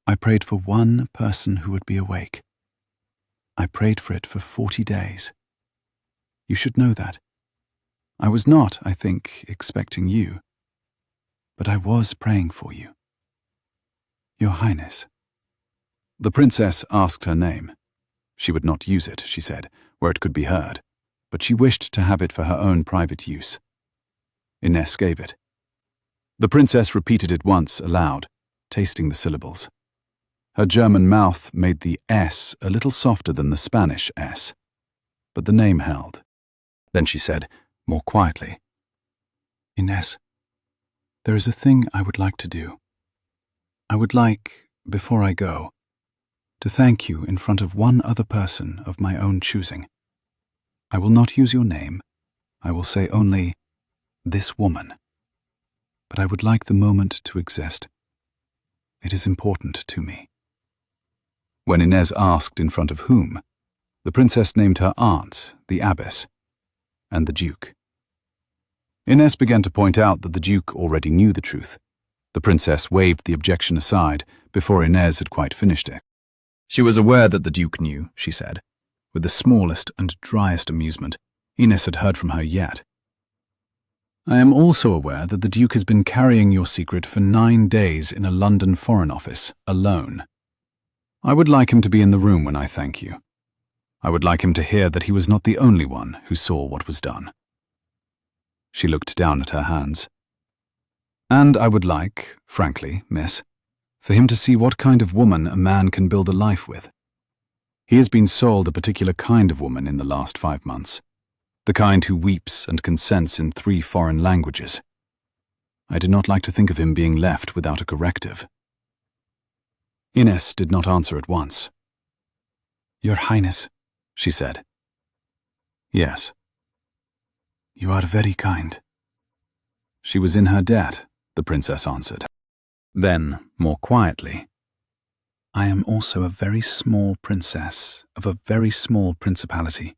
I prayed for one person who would be awake. I prayed for it for 40 days. You should know that. I was not, I think, expecting you, but I was praying for you. Your Highness." The princess asked her name. She would not use it, she said, where it could be heard, but she wished to have it for her own private use. Inez gave it. The princess repeated it once aloud, tasting the syllables. Her German mouth made the S a little softer than the Spanish S, but the name held. Then she said, more quietly, "Inez, there is a thing I would like to do. I would like, before I go, to thank you in front of one other person of my own choosing. I will not use your name. I will say only, This woman. But I would like the moment to exist. It is important to me. When Inez asked in front of whom, the princess named her aunt, the abbess, and the duke. Inez began to point out that the duke already knew the truth. The princess waved the objection aside before Inez had quite finished it. She was aware that the duke knew, she said, with the smallest and driest amusement Inez had heard from her yet. I am also aware that the duke has been carrying your secret for 9 days in a London Foreign Office, alone. I would like him to be in the room when I thank you. I would like him to hear that he was not the only one who saw what was done. She looked down at her hands. And I would like, frankly, miss, for him to see what kind of woman a man can build a life with. He has been sold a particular kind of woman in the last 5 months, the kind who weeps and consents in 3 foreign languages. I do not like to think of him being left without a corrective. Inez did not answer at once. Your Highness, she said. Yes. You are very kind. She was in her debt, the princess answered. Then, more quietly, I am also a very small princess of a very small principality,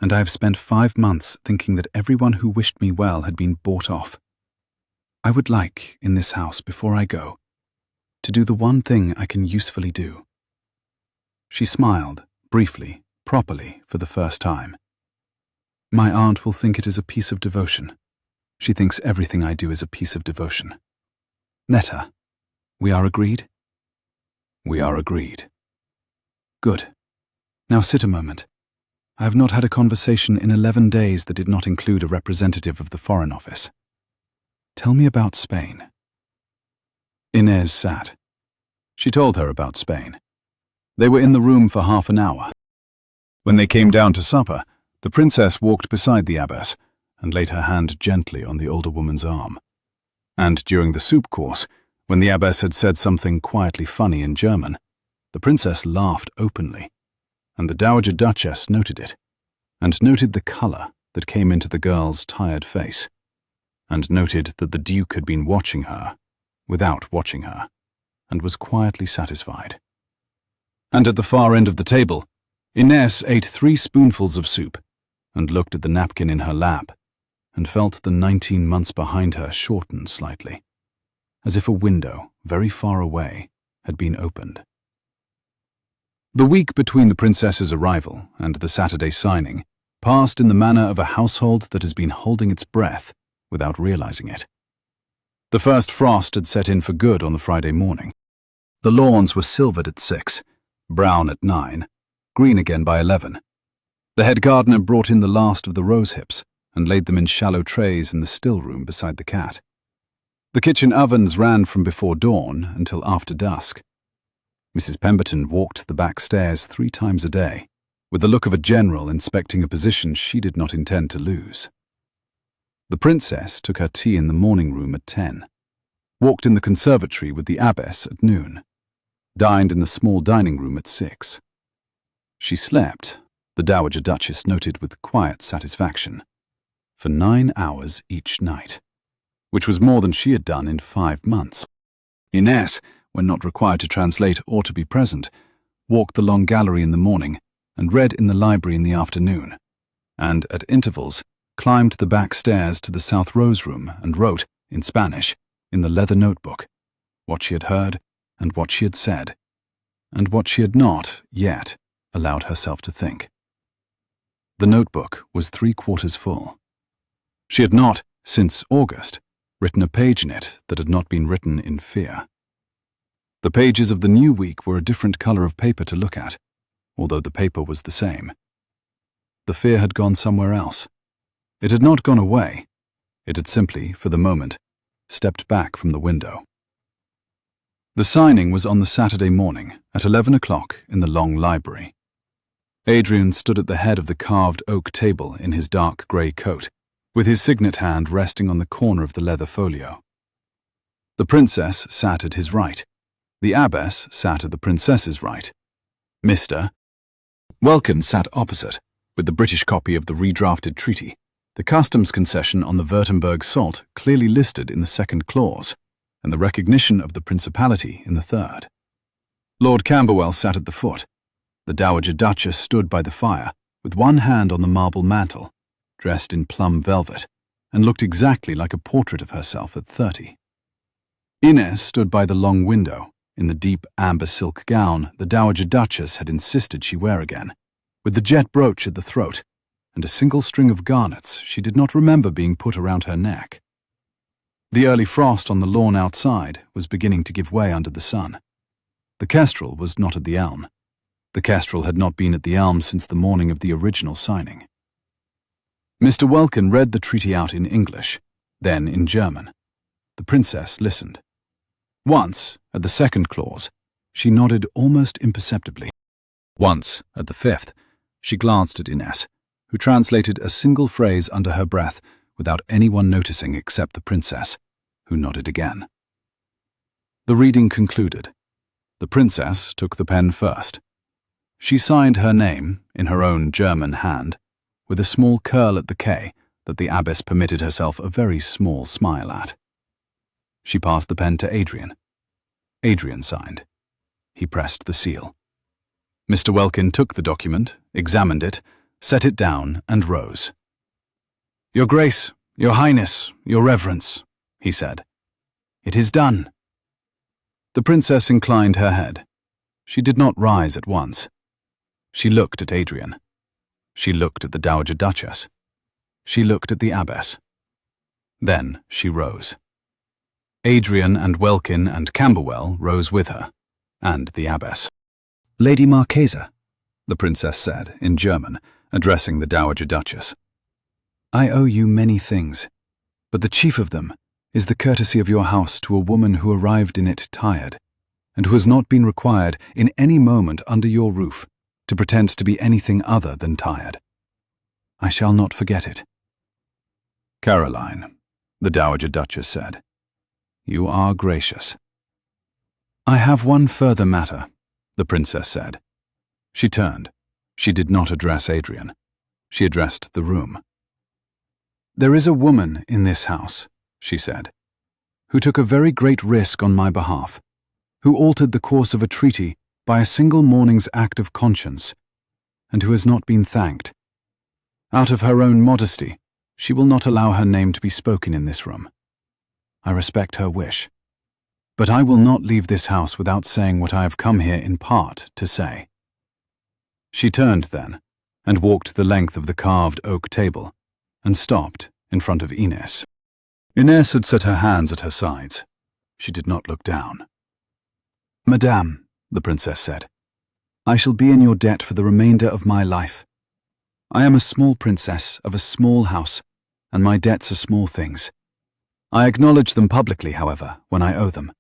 and I have spent 5 months thinking that everyone who wished me well had been bought off. I would like, in this house before I go, to do the one thing I can usefully do. She smiled, briefly, properly, for the first time. My aunt will think it is a piece of devotion. She thinks everything I do is a piece of devotion. Netta, we are agreed? We are agreed. Good. Now sit a moment. I have not had a conversation in 11 days that did not include a representative of the Foreign Office. Tell me about Spain. Inez sat. She told her about Spain. They were in the room for half an hour. When they came down to supper, the princess walked beside the abbess and laid her hand gently on the older woman's arm. And during the soup course, when the abbess had said something quietly funny in German, the princess laughed openly, and the Dowager Duchess noted it, and noted the colour that came into the girl's tired face, and noted that the Duke had been watching her, without watching her, and was quietly satisfied. And at the far end of the table, Inez ate 3 spoonfuls of soup, and looked at the napkin in her lap, and felt the 19 months behind her shorten slightly, as if a window, very far away, had been opened. The week between the princess's arrival and the Saturday signing passed in the manner of a household that has been holding its breath without realizing it. The first frost had set in for good on the Friday morning. The lawns were silvered at 6, brown at 9, green again by 11. The head gardener brought in the last of the rose hips and laid them in shallow trays in the still room beside the cat. The kitchen ovens ran from before dawn until after dusk. Mrs. Pemberton walked the back stairs 3 times a day, with the look of a general inspecting a position she did not intend to lose. The princess took her tea in the morning room at 10, walked in the conservatory with the abbess at noon, dined in the small dining room at 6. She slept, the Dowager Duchess noted with quiet satisfaction, for 9 hours each night, which was more than she had done in 5 months. Inez, when not required to translate or to be present, walked the long gallery in the morning and read in the library in the afternoon, and at intervals climbed the back stairs to the South Rose room and wrote, in Spanish, in the leather notebook, what she had heard and what she had said, and what she had not, yet, allowed herself to think. The notebook was 3/4 full. She had not, since August, written a page in it that had not been written in fear. The pages of the new week were a different colour of paper to look at, although the paper was the same. The fear had gone somewhere else. It had not gone away. It had simply, for the moment, stepped back from the window. The signing was on the Saturday morning at 11 o'clock in the long library. Adrian stood at the head of the carved oak table in his dark grey coat, with his signet hand resting on the corner of the leather folio. The princess sat at his right. The abbess sat at the princess's right. Mr. Welcome sat opposite, with the British copy of the redrafted treaty, The customs concession on the Württemberg salt clearly listed in the second clause, and the recognition of the principality in the third. Lord Camberwell sat at the foot. The Dowager Duchess stood by the fire, with one hand on the marble mantel, dressed in plum velvet, and looked exactly like a portrait of herself at 30. Inez stood by the long window, in the deep amber silk gown the Dowager Duchess had insisted she wear again, with the jet brooch at the throat, and a single string of garnets she did not remember being put around her neck. The early frost on the lawn outside was beginning to give way under the sun. The kestrel was not at the elm. The kestrel had not been at the elm since the morning of the original signing. Mr. Welkin read the treaty out in English, then in German. The princess listened. Once, at the second clause, she nodded almost imperceptibly. Once, at the fifth, she glanced at Inez, who translated a single phrase under her breath without anyone noticing except the princess, who nodded again. The reading concluded. The princess took the pen first. She signed her name, in her own German hand, with a small curl at the K that the abbess permitted herself a very small smile at. She passed the pen to Adrian. Adrian signed. He pressed the seal. Mr. Welkin took the document, examined it, set it down, and rose. "Your Grace, Your Highness, Your Reverence," he said. "It is done." The princess inclined her head. She did not rise at once. She looked at Adrian. She looked at the Dowager Duchess. She looked at the abbess. Then she rose. Adrian and Welkin and Camberwell rose with her, and the abbess. "Lady Marchesa," the princess said in German, addressing the Dowager Duchess, "I owe you many things, but the chief of them is the courtesy of your house to a woman who arrived in it tired, and who has not been required in any moment under your roof to pretend to be anything other than tired. I shall not forget it." "Caroline," the Dowager Duchess said, "you are gracious." "I have one further matter," the princess said. She turned. She did not address Adrian. She addressed the room. "There is a woman in this house," she said, "who took a very great risk on my behalf, who altered the course of a treaty by a single morning's act of conscience, and who has not been thanked. Out of her own modesty, she will not allow her name to be spoken in this room. I respect her wish. But I will not leave this house without saying what I have come here in part to say." She turned then, and walked the length of the carved oak table, and stopped in front of Inez. Inez had set her hands at her sides. She did not look down. "Madame," the princess said, "I shall be in your debt for the remainder of my life. I am a small princess of a small house, and my debts are small things. I acknowledge them publicly, however, when I owe them.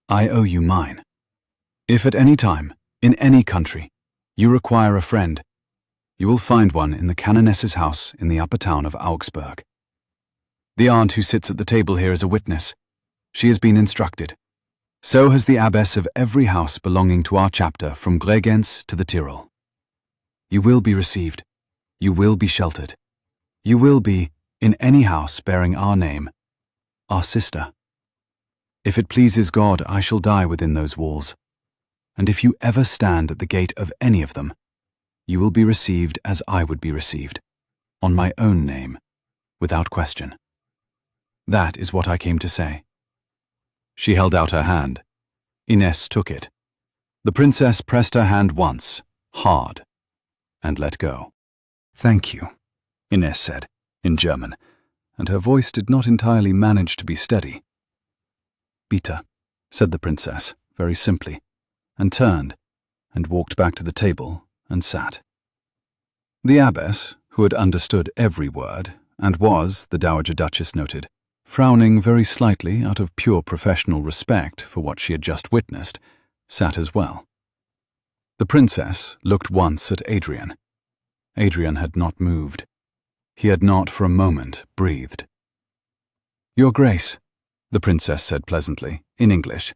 I owe you mine. If at any time, in any country, you require a friend, you will find one in the Canoness's house in the upper town of Augsburg. The aunt who sits at the table here is a witness. She has been instructed. So has the abbess of every house belonging to our chapter from Bregenz to the Tyrol. You will be received. You will be sheltered. You will be, in any house bearing our name, our sister. If it pleases God, I shall die within those walls. And if you ever stand at the gate of any of them, you will be received as I would be received, on my own name, without question. That is what I came to say." She held out her hand. Inez took it. The princess pressed her hand once, hard, and let go. "Thank you," Inez said, in German, and her voice did not entirely manage to be steady. "Bitte," said the princess, very simply, and turned, and walked back to the table, and sat. The abbess, who had understood every word, and was, the Dowager Duchess noted, frowning very slightly out of pure professional respect for what she had just witnessed, sat as well. The princess looked once at Adrian. Adrian had not moved. He had not for a moment breathed. "Your Grace," the princess said pleasantly, in English,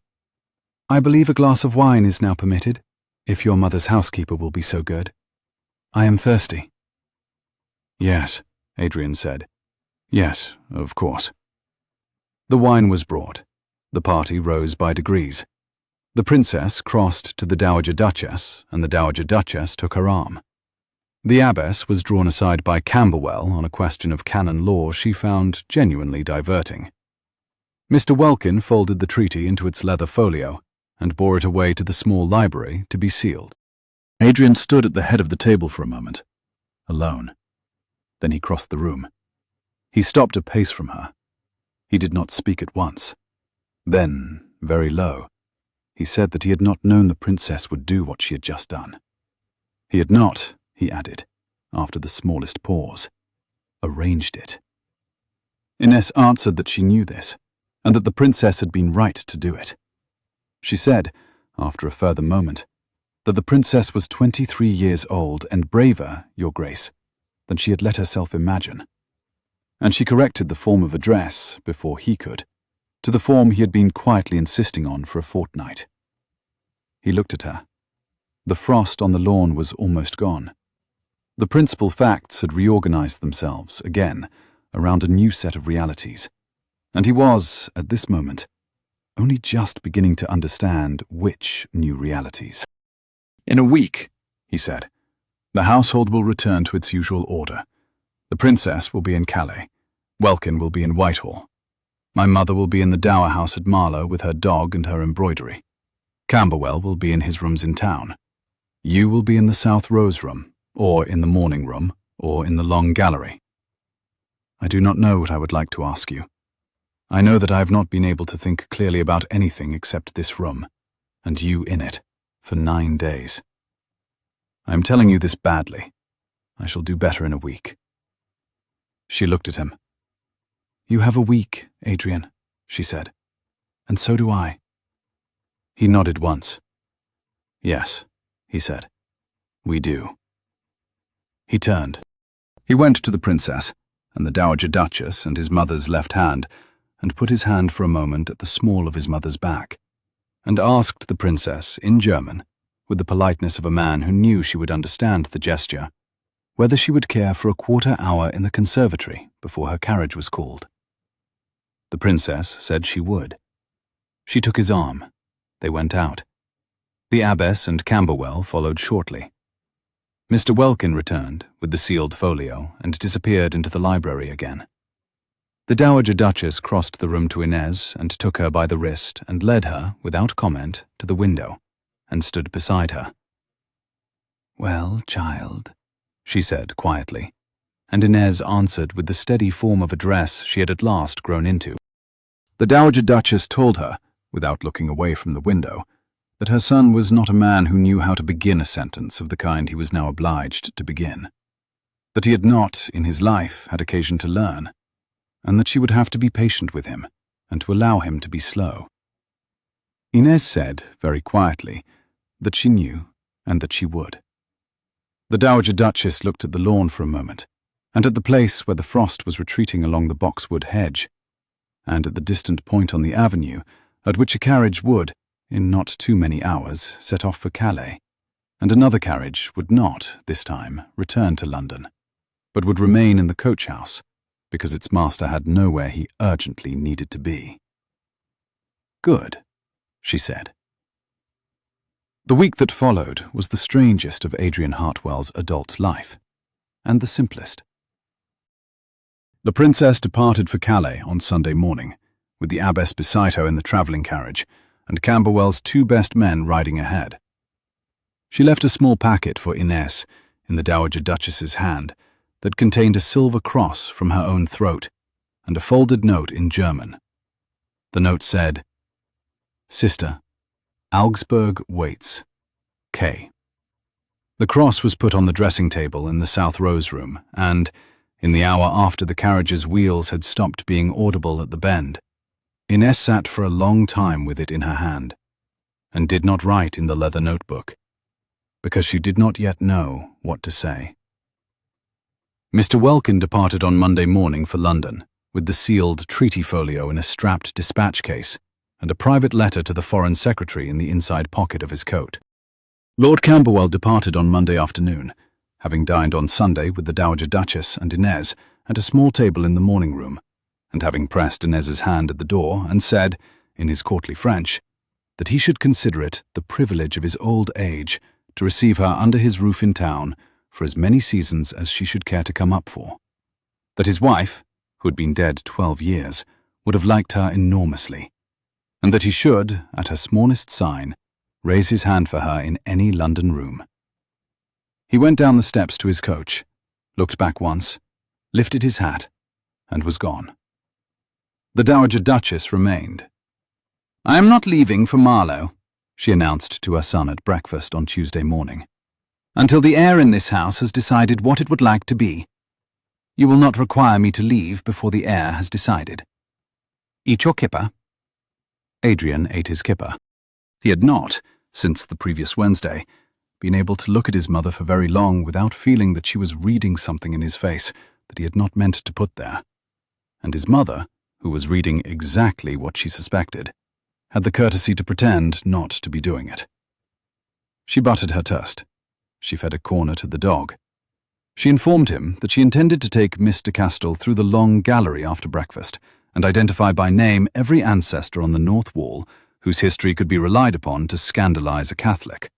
"I believe a glass of wine is now permitted, if your mother's housekeeper will be so good. I am thirsty." "Yes," Adrian said. Yes, of course. The wine was brought. The party rose by degrees. The princess crossed to the Dowager Duchess, and the Dowager Duchess took her arm. The abbess was drawn aside by Camberwell on a question of canon law she found genuinely diverting. Mr. Welkin folded the treaty into its leather folio and bore it away to the small library to be sealed. Adrian stood at the head of the table for a moment, alone. Then he crossed the room. He stopped a pace from her. He did not speak at once. Then, very low, he said that he had not known the princess would do what she had just done. He had not, he added, after the smallest pause, arranged it. Inez answered that she knew this, and that the princess had been right to do it. She said, after a further moment, that the princess was 23 years old and braver, Your Grace, than she had let herself imagine. And she corrected the form of address, before he could, to the form he had been quietly insisting on for a fortnight. He looked at her. The frost on the lawn was almost gone. The principal facts had reorganized themselves, again, around a new set of realities, and he was, at this moment, only just beginning to understand which new realities. In a week, he said, the household will return to its usual order. The princess will be in Calais. Welkin will be in Whitehall. My mother will be in the dower house at Marlow with her dog and her embroidery. Camberwell will be in his rooms in town. You will be in the South Rose room, or in the morning room, or in the long gallery. I do not know what I would like to ask you. I know that I have not been able to think clearly about anything except this room, and you in it, for 9 days. I am telling you this badly. I shall do better in a week. She looked at him. You have a week, Adrian, she said, and so do I. He nodded once. Yes, he said, we do. He turned. He went to the princess and the Dowager Duchess and his mother's left hand, and put his hand for a moment at the small of his mother's back, and asked the princess, in German, with the politeness of a man who knew she would understand the gesture, whether she would care for a quarter-hour in the conservatory before her carriage was called. The princess said she would. She took his arm. They went out. The abbess and Camberwell followed shortly. Mr. Welkin returned with the sealed folio and disappeared into the library again. The Dowager Duchess crossed the room to Inez and took her by the wrist and led her, without comment, to the window, and stood beside her. Well, child, she said quietly, and Inez answered with the steady form of address she had at last grown into. The Dowager Duchess told her, without looking away from the window, that her son was not a man who knew how to begin a sentence of the kind he was now obliged to begin, that he had not, in his life, had occasion to learn, and that she would have to be patient with him, and to allow him to be slow. Inez said, very quietly, that she knew, and that she would. The Dowager Duchess looked at the lawn for a moment, and at the place where the frost was retreating along the boxwood hedge, and at the distant point on the avenue, at which a carriage would, in not too many hours, set off for Calais, and another carriage would not, this time, return to London, but would remain in the coach-house, because its master had nowhere he urgently needed to be. Good, she said. The week that followed was the strangest of Adrian Hartwell's adult life, and the simplest. The princess departed for Calais on Sunday morning, with the abbess beside her in the travelling carriage, and Camberwell's 2 best men riding ahead. She left a small packet for Inez in the Dowager Duchess's hand that contained a silver cross from her own throat and a folded note in German. The note said, Sister, Augsburg waits. K. The cross was put on the dressing table in the South Rose room, and, in the hour after the carriage's wheels had stopped being audible at the bend, Inez sat for a long time with it in her hand, and did not write in the leather notebook, because she did not yet know what to say. Mr. Welkin departed on Monday morning for London, with the sealed treaty folio in a strapped dispatch case, and a private letter to the Foreign Secretary in the inside pocket of his coat. Lord Camberwell departed on Monday afternoon, having dined on Sunday with the Dowager Duchess and Inez, at a small table in the morning room, and having pressed Inez's hand at the door and said, in his courtly French, that he should consider it the privilege of his old age to receive her under his roof in town for as many seasons as she should care to come up for. That his wife, who had been dead 12 years, would have liked her enormously, and that he should, at her smallest sign, raise his hand for her in any London room. He went down the steps to his coach, looked back once, lifted his hat, and was gone. The Dowager Duchess remained. "I am not leaving for Marlow," she announced to her son at breakfast on Tuesday morning, "until the heir in this house has decided what it would like to be. You will not require me to leave before the heir has decided. Eat your kipper." Adrian ate his kipper. He had not, since the previous Wednesday, been able to look at his mother for very long without feeling that she was reading something in his face that he had not meant to put there. And his mother, who was reading exactly what she suspected, had the courtesy to pretend not to be doing it. She buttered her toast. She fed a corner to the dog. She informed him that she intended to take Mr. Castell through the long gallery after breakfast and identify by name every ancestor on the north wall whose history could be relied upon to scandalize a Catholic,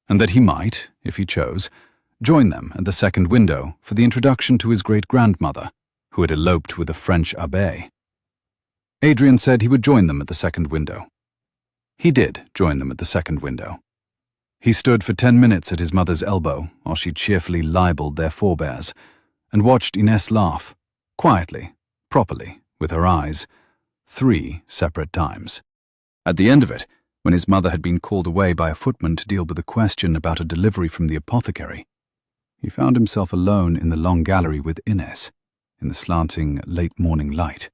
and that he might, if he chose, join them at the second window for the introduction to his great-grandmother, who had eloped with a French abbé. Adrian said he would join them at the second window. He did join them at the second window. He stood for 10 minutes at his mother's elbow while she cheerfully libelled their forebears, and watched Inez laugh, quietly, properly, with her eyes, 3 separate times. At the end of it, when his mother had been called away by a footman to deal with a question about a delivery from the apothecary, he found himself alone in the long gallery with Inez, in the slanting late-morning light,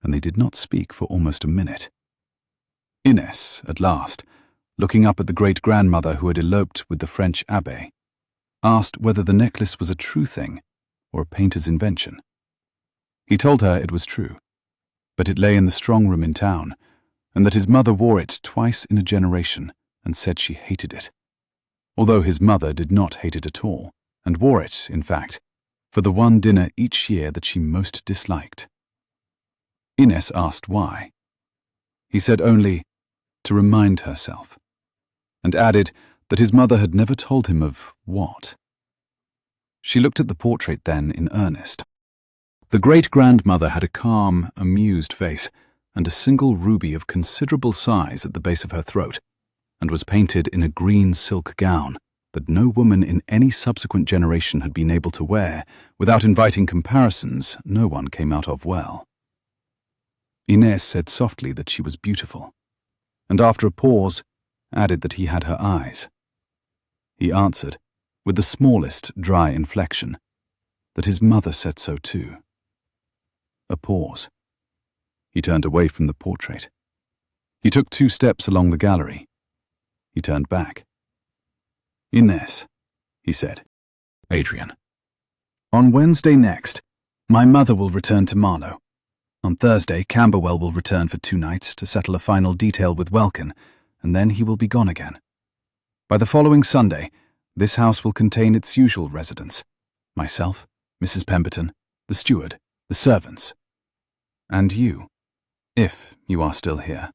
and they did not speak for almost a minute. Inez, at last, looking up at the great-grandmother who had eloped with the French abbé, asked whether the necklace was a true thing or a painter's invention. He told her it was true, but it lay in the strong room in town, and that his mother wore it twice in a generation and said she hated it, although his mother did not hate it at all, and wore it, in fact, for the one dinner each year that she most disliked. Inez asked why. He said only, to remind herself, and added that his mother had never told him of what. She looked at the portrait then in earnest. The great-grandmother had a calm, amused face, and a single ruby of considerable size at the base of her throat, and was painted in a green silk gown that no woman in any subsequent generation had been able to wear. Without inviting comparisons, no one came out of well. Inez said softly that she was beautiful, and after a pause, added that he had her eyes. He answered, with the smallest dry inflection, that his mother said so too. A pause. He turned away from the portrait. He took 2 steps along the gallery. He turned back. "Inez," he said. "Adrian. On Wednesday next, my mother will return to Marlow. On Thursday, Camberwell will return for 2 nights to settle a final detail with Welkin, and then he will be gone again. By the following Sunday, this house will contain its usual residents, myself, Mrs. Pemberton, the steward, the servants, and you, if you are still here."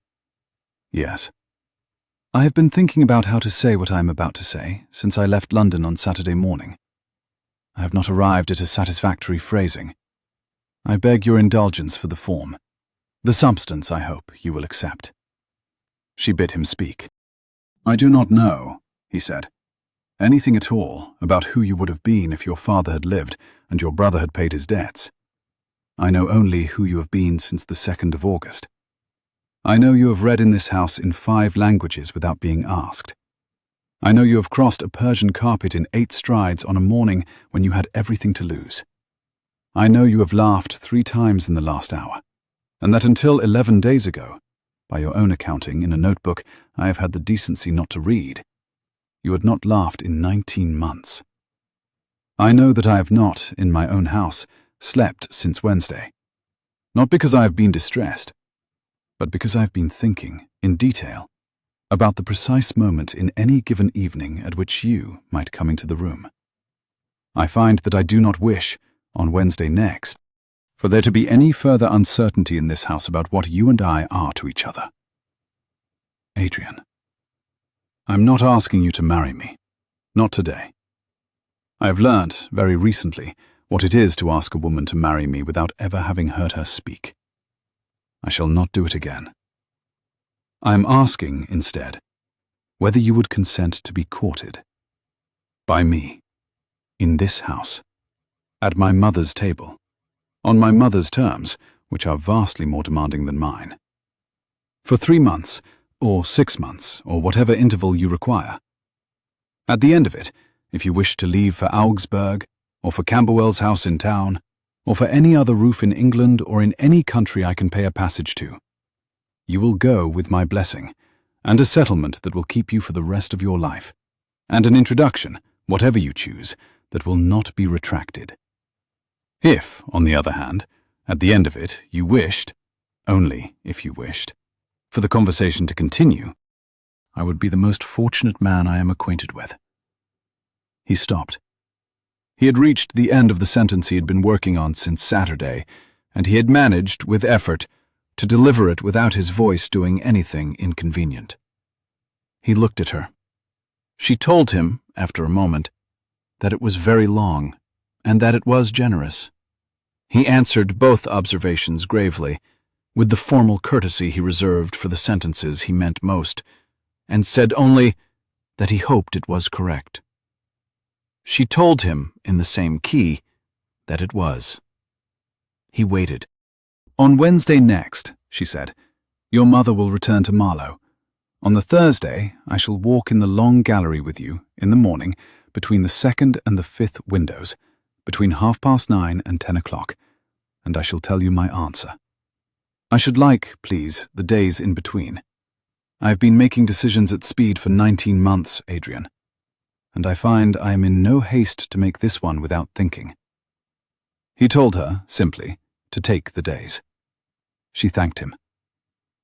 "Yes." "I have been thinking about how to say what I am about to say since I left London on Saturday morning. I have not arrived at a satisfactory phrasing. I beg your indulgence for the form. The substance, I hope, you will accept." She bid him speak. "I do not know," he said, "anything at all about who you would have been if your father had lived and your brother had paid his debts. I know only who you have been since the 2nd of August. I know you have read in this house in 5 languages without being asked. I know you have crossed a Persian carpet in 8 strides on a morning when you had everything to lose. I know you have laughed 3 times in the last hour, and that until 11 days ago, by your own accounting in a notebook I have had the decency not to read, you had not laughed in 19 months. I know that I have not, in my own house, slept since Wednesday, not because I have been distressed, but because I have been thinking, in detail, about the precise moment in any given evening at which you might come into the room. I find that I do not wish, on Wednesday next, for there to be any further uncertainty in this house about what you and I are to each other. Adrian, I'm not asking you to marry me. Not today. I have learnt, very recently, what it is to ask a woman to marry me without ever having heard her speak. I shall not do it again. I am asking, instead, whether you would consent to be courted. By me. In this house. At my mother's table. On my mother's terms, which are vastly more demanding than mine. For 3 months, or 6 months, or whatever interval you require. At the end of it, if you wish to leave for Augsburg, or for Camberwell's house in town, or for any other roof in England or in any country I can pay a passage to, you will go with my blessing, and a settlement that will keep you for the rest of your life, and an introduction, whatever you choose, that will not be retracted. If, on the other hand, at the end of it, you wished, only if you wished, for the conversation to continue, I would be the most fortunate man I am acquainted with. He stopped. He had reached the end of the sentence he had been working on since Saturday, and he had managed, with effort, to deliver it without his voice doing anything inconvenient. He looked at her. She told him, after a moment, that it was very long, and that it was generous. He answered both observations gravely, with the formal courtesy he reserved for the sentences he meant most, and said only that he hoped it was correct. She told him, in the same key, that it was. He waited. On Wednesday next, she said, your mother will return to Marlow. On the Thursday, I shall walk in the long gallery with you, in the morning, between the 2nd and the 5th windows, between 9:30 and 10 o'clock, and I shall tell you my answer. I should like, please, the days in between. I have been making decisions at speed for 19 months, Adrian, and I find I am in no haste to make this one without thinking. He told her, simply, to take the days. She thanked him.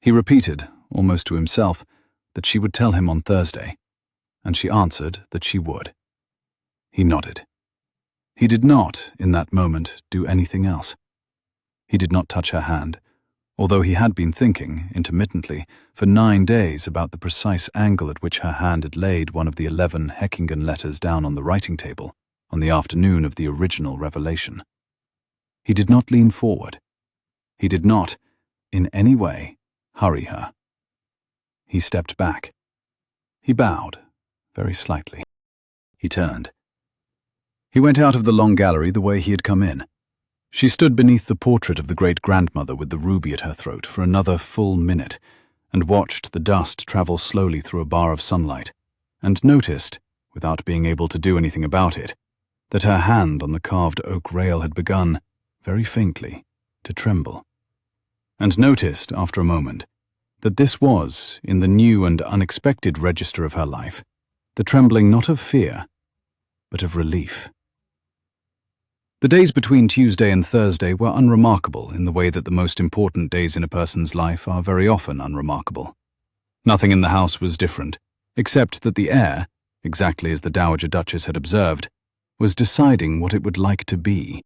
He repeated, almost to himself, that she would tell him on Thursday, and she answered that she would. He nodded. He did not, in that moment, do anything else. He did not touch her hand, although he had been thinking, intermittently, for 9 days about the precise angle at which her hand had laid one of the 11 Heckingen letters down on the writing table on the afternoon of the original revelation. He did not lean forward. He did not, in any way, hurry her. He stepped back. He bowed, very slightly. He turned. He went out of the long gallery the way he had come in. She stood beneath the portrait of the great-grandmother with the ruby at her throat for another full minute, and watched the dust travel slowly through a bar of sunlight, and noticed, without being able to do anything about it, that her hand on the carved oak rail had begun, very faintly, to tremble. And noticed, after a moment, that this was, in the new and unexpected register of her life, the trembling not of fear, but of relief. The days between Tuesday and Thursday were unremarkable in the way that the most important days in a person's life are very often unremarkable. Nothing in the house was different, except that the air, exactly as the Dowager Duchess had observed, was deciding what it would like to be.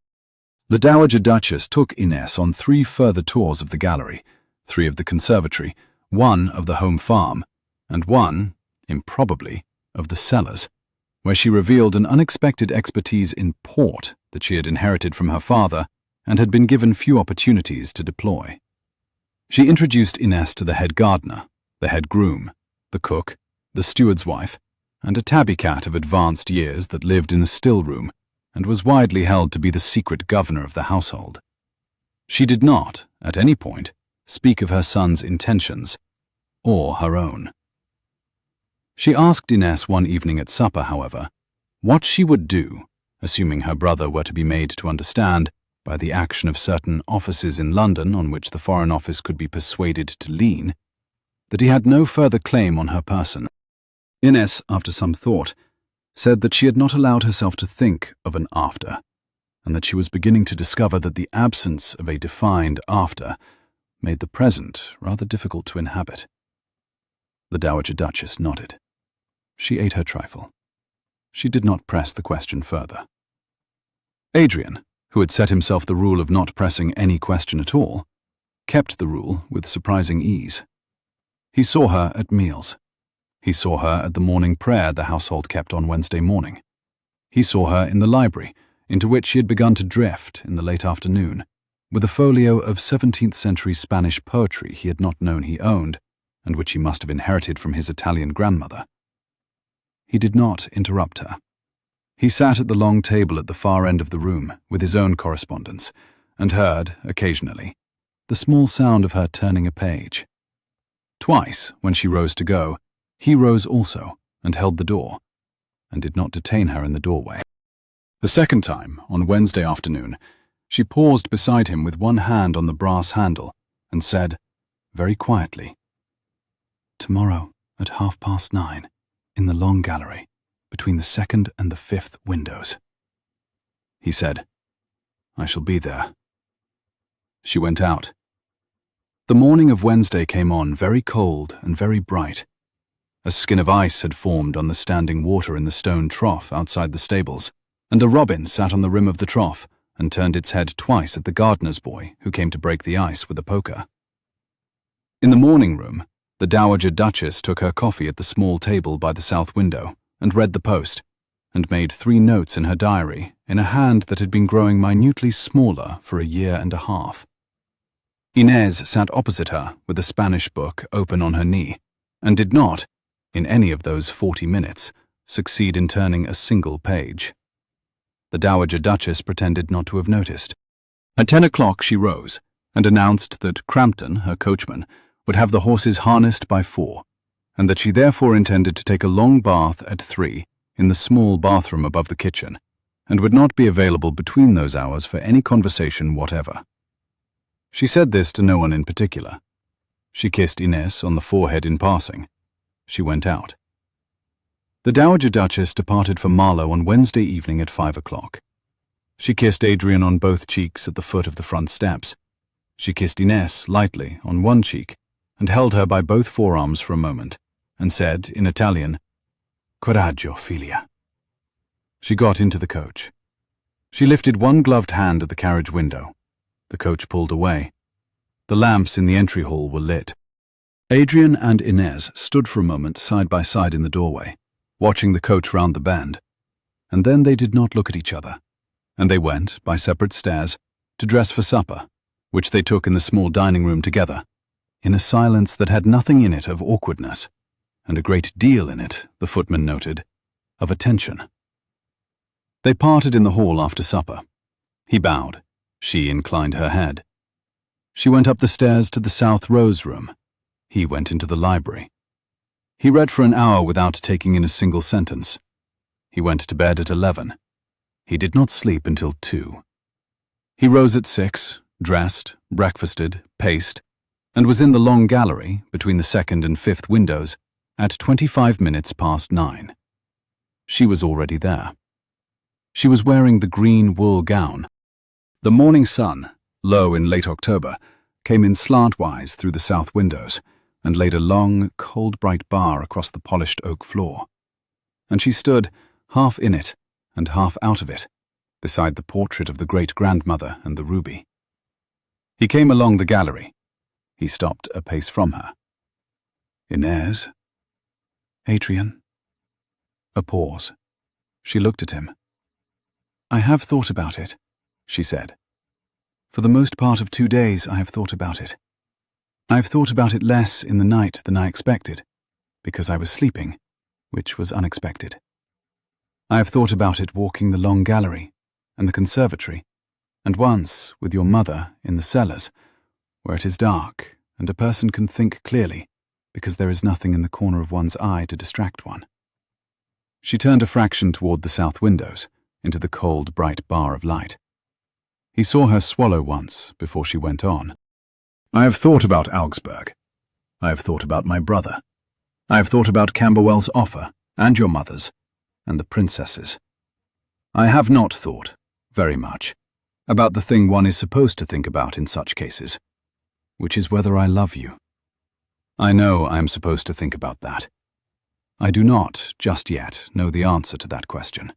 The Dowager Duchess took Inés on 3 further tours of the gallery, 3 of the conservatory, 1 of the home farm, and 1, improbably, of the cellars, where she revealed an unexpected expertise in port that she had inherited from her father and had been given few opportunities to deploy. She introduced Inés to the head gardener, the head groom, the cook, the steward's wife, and a tabby cat of advanced years that lived in the still room and was widely held to be the secret governor of the household. She did not, at any point, speak of her son's intentions, or her own. She asked Inés one evening at supper, however, what she would do, assuming her brother were to be made to understand, by the action of certain offices in London on which the Foreign Office could be persuaded to lean, that he had no further claim on her person. Inés, after some thought, said that she had not allowed herself to think of an after, and that she was beginning to discover that the absence of a defined after made the present rather difficult to inhabit. The Dowager Duchess nodded. She ate her trifle. She did not press the question further. Adrian, who had set himself the rule of not pressing any question at all, kept the rule with surprising ease. He saw her at meals. He saw her at the morning prayer the household kept on Wednesday morning. He saw her in the library, into which she had begun to drift in the late afternoon, with a folio of 17th-century Spanish poetry he had not known he owned, and which he must have inherited from his Italian grandmother. He did not interrupt her. He sat at the long table at the far end of the room with his own correspondence, and heard, occasionally, the small sound of her turning a page. Twice, when she rose to go, he rose also and held the door, and did not detain her in the doorway. The second time, on Wednesday afternoon, she paused beside him with one hand on the brass handle and said, very quietly, "Tomorrow at 9:30, in the long gallery, between the 2nd and the 5th windows." He said, "I shall be there." She went out. The morning of Wednesday came on very cold and very bright. A skin of ice had formed on the standing water in the stone trough outside the stables, and a robin sat on the rim of the trough and turned its head twice at the gardener's boy who came to break the ice with a poker. In the morning room, the Dowager Duchess took her coffee at the small table by the south window and read the Post, and made 3 notes in her diary in a hand that had been growing minutely smaller for a year and a half. Inez sat opposite her with a Spanish book open on her knee, and did not, in any of those 40 minutes, succeed in turning a single page. The Dowager Duchess pretended not to have noticed. At 10 o'clock she rose, and announced that Crampton, her coachman, would have the horses harnessed by 4, and that she therefore intended to take a long bath at 3 in the small bathroom above the kitchen, and would not be available between those hours for any conversation whatever. She said this to no one in particular. She kissed Inez on the forehead in passing. She went out. The Dowager Duchess departed for Marlow on Wednesday evening at 5 o'clock. She kissed Adrian on both cheeks at the foot of the front steps. She kissed Inez lightly on one cheek, and held her by both forearms for a moment, and said, in Italian, "Coraggio, figlia." She got into the coach. She lifted one gloved hand at the carriage window. The coach pulled away. The lamps in the entry hall were lit. Adrian and Inez stood for a moment side by side in the doorway, watching the coach round the bend, and then they did not look at each other, and they went, by separate stairs, to dress for supper, which they took in the small dining room together, in a silence that had nothing in it of awkwardness, and a great deal in it, the footman noted, of attention. They parted in the hall after supper. He bowed. She inclined her head. She went up the stairs to the South Rose room. He went into the library. He read for an hour without taking in a single sentence. He went to bed at 11. He did not sleep until 2. He rose at 6, dressed, breakfasted, paced, and was in the long gallery, between the 2nd and 5th windows, at 25 minutes past 9. She was already there. She was wearing the green wool gown. The morning sun, low in late October, came in slantwise through the south windows, and laid a long, cold bright bar across the polished oak floor. And she stood, half in it and half out of it, beside the portrait of the great-grandmother and the ruby. He came along the gallery. He stopped a pace from her. "Inez?" "Adrian?" A pause. She looked at him. "I have thought about it," she said. "For the most part of 2 days I have thought about it. I have thought about it less in the night than I expected, because I was sleeping, which was unexpected. I have thought about it walking the long gallery and the conservatory, and once with your mother in the cellars, where it is dark and a person can think clearly, because there is nothing in the corner of one's eye to distract one." She turned a fraction toward the south windows, into the cold, bright bar of light. He saw her swallow once before she went on. "I have thought about Augsburg. I have thought about my brother. I have thought about Camberwell's offer, and your mother's, and the princess's. I have not thought, very much, about the thing one is supposed to think about in such cases, which is whether I love you. I know I am supposed to think about that. I do not, just yet, know the answer to that question.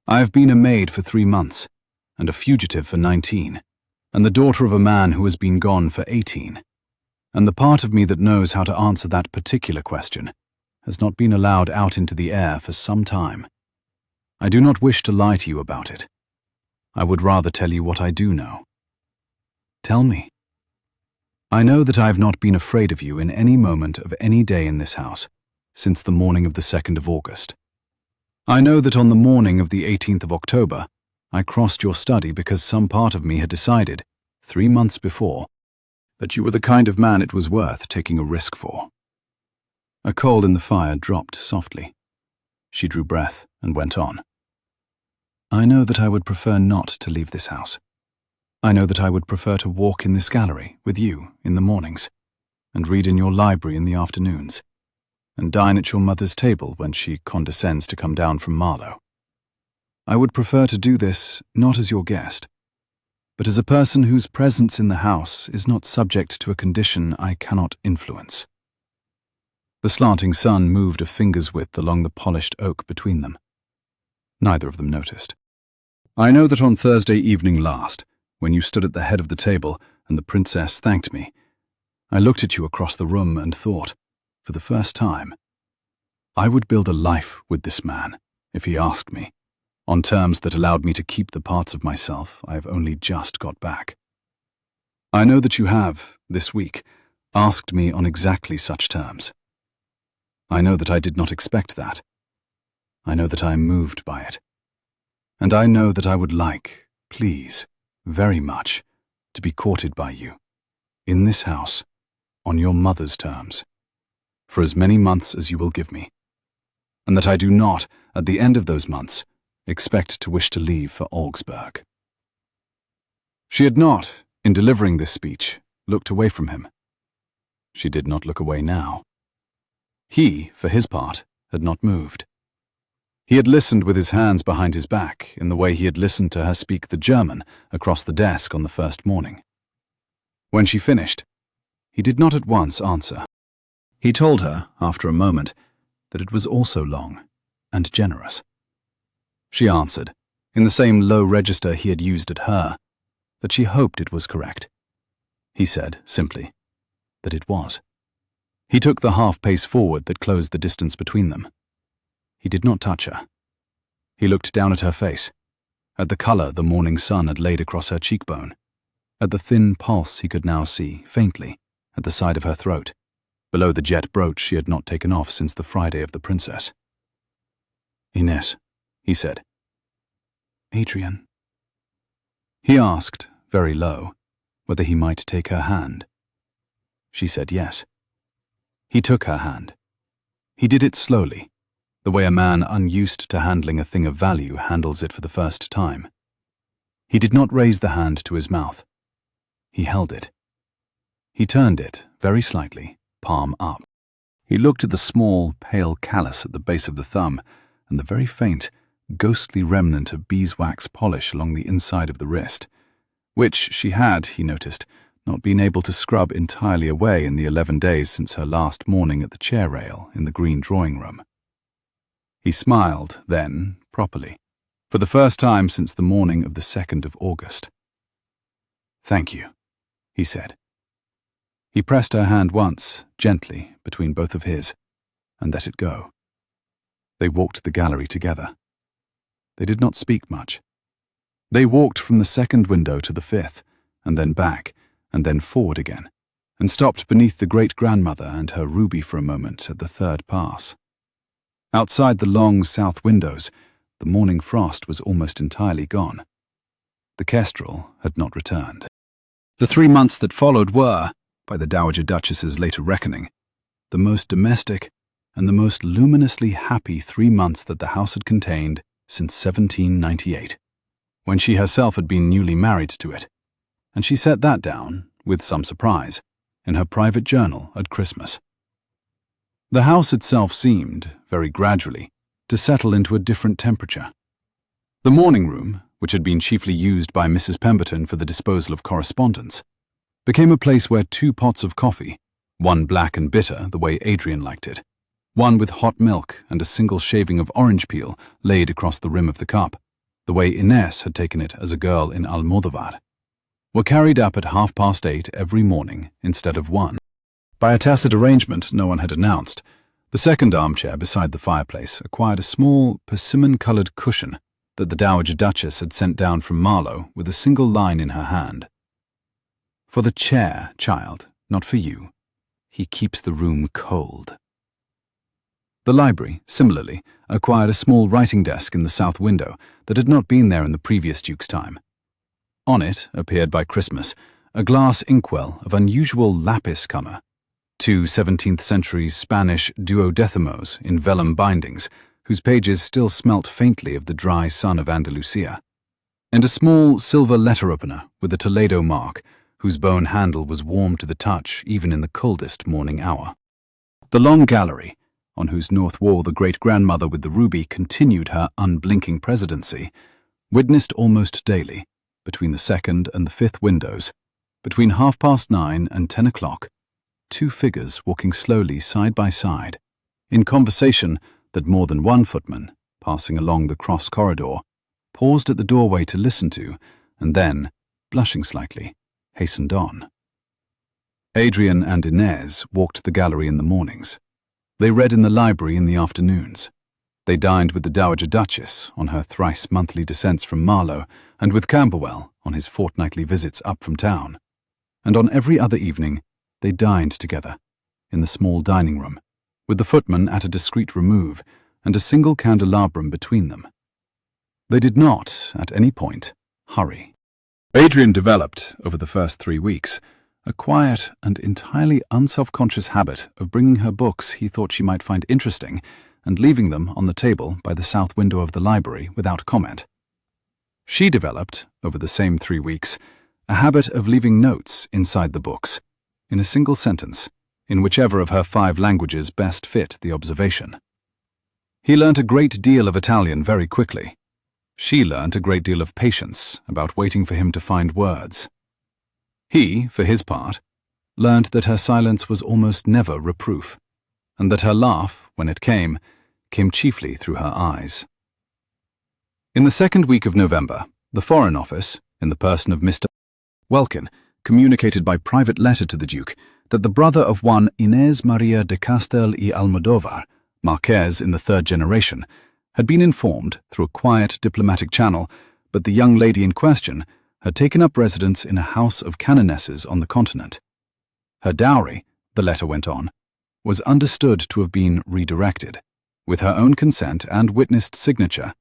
I have been a maid for 3 months, and a fugitive for 19, and the daughter of a man who has been gone for 18. And the part of me that knows how to answer that particular question has not been allowed out into the air for some time. I do not wish to lie to you about it. I would rather tell you what I do know. Tell me. I know that I have not been afraid of you in any moment of any day in this house since the morning of the 2nd of August. I know that on the morning of the 18th of October, I crossed your study because some part of me had decided, 3 months before, that you were the kind of man it was worth taking a risk for. A coal in the fire dropped softly. She drew breath and went on. I know that I would prefer not to leave this house. I know that I would prefer to walk in this gallery with you in the mornings, and read in your library in the afternoons, and dine at your mother's table when she condescends to come down from Marlow. I would prefer to do this not as your guest, but as a person whose presence in the house is not subject to a condition I cannot influence. The slanting sun moved a finger's width along the polished oak between them. Neither of them noticed. I know that on Thursday evening last, when you stood at the head of the table and the princess thanked me, I looked at you across the room and thought, for the first time, I would build a life with this man, if he asked me, on terms that allowed me to keep the parts of myself I have only just got back. I know that you have, this week, asked me on exactly such terms. I know that I did not expect that. I know that I am moved by it. And I know that I would like, please, very much, to be courted by you, in this house, on your mother's terms, for as many months as you will give me, and that I do not, at the end of those months, expect to wish to leave for Augsburg. She had not, in delivering this speech, looked away from him. She did not look away now. He, for his part, had not moved. He had listened with his hands behind his back in the way he had listened to her speak the German across the desk on the first morning. When she finished, he did not at once answer. He told her, after a moment, that it was also long and generous. She answered, in the same low register he had used at her, that she hoped it was correct. He said, simply, that it was. He took the half-pace forward that closed the distance between them. He did not touch her. He looked down at her face, at the colour the morning sun had laid across her cheekbone, at the thin pulse he could now see, faintly, at the side of her throat, below the jet brooch she had not taken off since the Friday of the princess. Inés, he said. Adrian. He asked, very low, whether he might take her hand. She said yes. He took her hand. He did it slowly, the way a man unused to handling a thing of value handles it for the first time. He did not raise the hand to his mouth. He held it. He turned it, very slightly, palm up. He looked at the small, pale callus at the base of the thumb and the very faint, ghostly remnant of beeswax polish along the inside of the wrist, which she had, he noticed, not been able to scrub entirely away in the 11 days since her last morning at the chair rail in the green drawing-room. He smiled, then, properly, for the first time since the morning of the 2nd of August. Thank you, he said. He pressed her hand once, gently, between both of his, and let it go. They walked the gallery together. They did not speak much. They walked from the 2nd window to the 5th, and then back, and then forward again, and stopped beneath the great-grandmother and her ruby for a moment at the 3rd pass. Outside the long south windows, the morning frost was almost entirely gone. The kestrel had not returned. The 3 months that followed were, by the Dowager Duchess's later reckoning, the most domestic and the most luminously happy 3 months that the house had contained since 1798, when she herself had been newly married to it, and she set that down, with some surprise, in her private journal at Christmas. The house itself seemed, very gradually, to settle into a different temperature. The morning room, which had been chiefly used by Mrs. Pemberton for the disposal of correspondence, became a place where 2 pots of coffee, one black and bitter the way Adrian liked it, one with hot milk and a single shaving of orange peel laid across the rim of the cup, the way Inés had taken it as a girl in Almodóvar, were carried up at 8:30 every morning instead of 1. By a tacit arrangement no one had announced, the second armchair beside the fireplace acquired a small persimmon-coloured cushion that the Dowager Duchess had sent down from Marlow with a single line in her hand. "For the chair, child, not for you. He keeps the room cold." The library, similarly, acquired a small writing desk in the south window that had not been there in the previous Duke's time. On it appeared by Christmas a glass inkwell of unusual lapis colour, 2 17th-century Spanish duodecimos in vellum bindings, whose pages still smelt faintly of the dry sun of Andalusia, and a small silver letter opener with a Toledo mark, whose bone handle was warm to the touch even in the coldest morning hour. The long gallery, on whose north wall the great-grandmother with the ruby continued her unblinking presidency, witnessed almost daily, between the second and the fifth windows, between 9:30 and 10 o'clock, 2 figures walking slowly side by side, in conversation that more than one footman, passing along the cross corridor, paused at the doorway to listen to, and then, blushing slightly, hastened on. Adrian and Inés walked the gallery in the mornings. They read in the library in the afternoons. They dined with the Dowager Duchess on her thrice-monthly descents from Marlow, and with Camberwell on his fortnightly visits up from town. And on every other evening, they dined together, in the small dining room, with the footman at a discreet remove and a single candelabrum between them. They did not, at any point, hurry. Adrian developed, over the first 3 weeks, a quiet and entirely unself-conscious habit of bringing her books he thought she might find interesting and leaving them on the table by the south window of the library without comment. She developed, over the same 3 weeks, a habit of leaving notes inside the books, in a single sentence, in whichever of her 5 languages best fit the observation. He learnt a great deal of Italian very quickly. She learnt a great deal of patience about waiting for him to find words. He, for his part, learnt that her silence was almost never reproof, and that her laugh, when it came chiefly through her eyes. In the second week of November, the Foreign Office, in the person of Mr. Welkin, communicated by private letter to the Duke that the brother of one Inés María de Castel y Almodóvar, Marquess in the 3rd generation, had been informed through a quiet diplomatic channel, but the young lady in question had taken up residence in a house of canonesses on the continent. Her dowry, the letter went on, was understood to have been redirected, with her own consent and witnessed signature,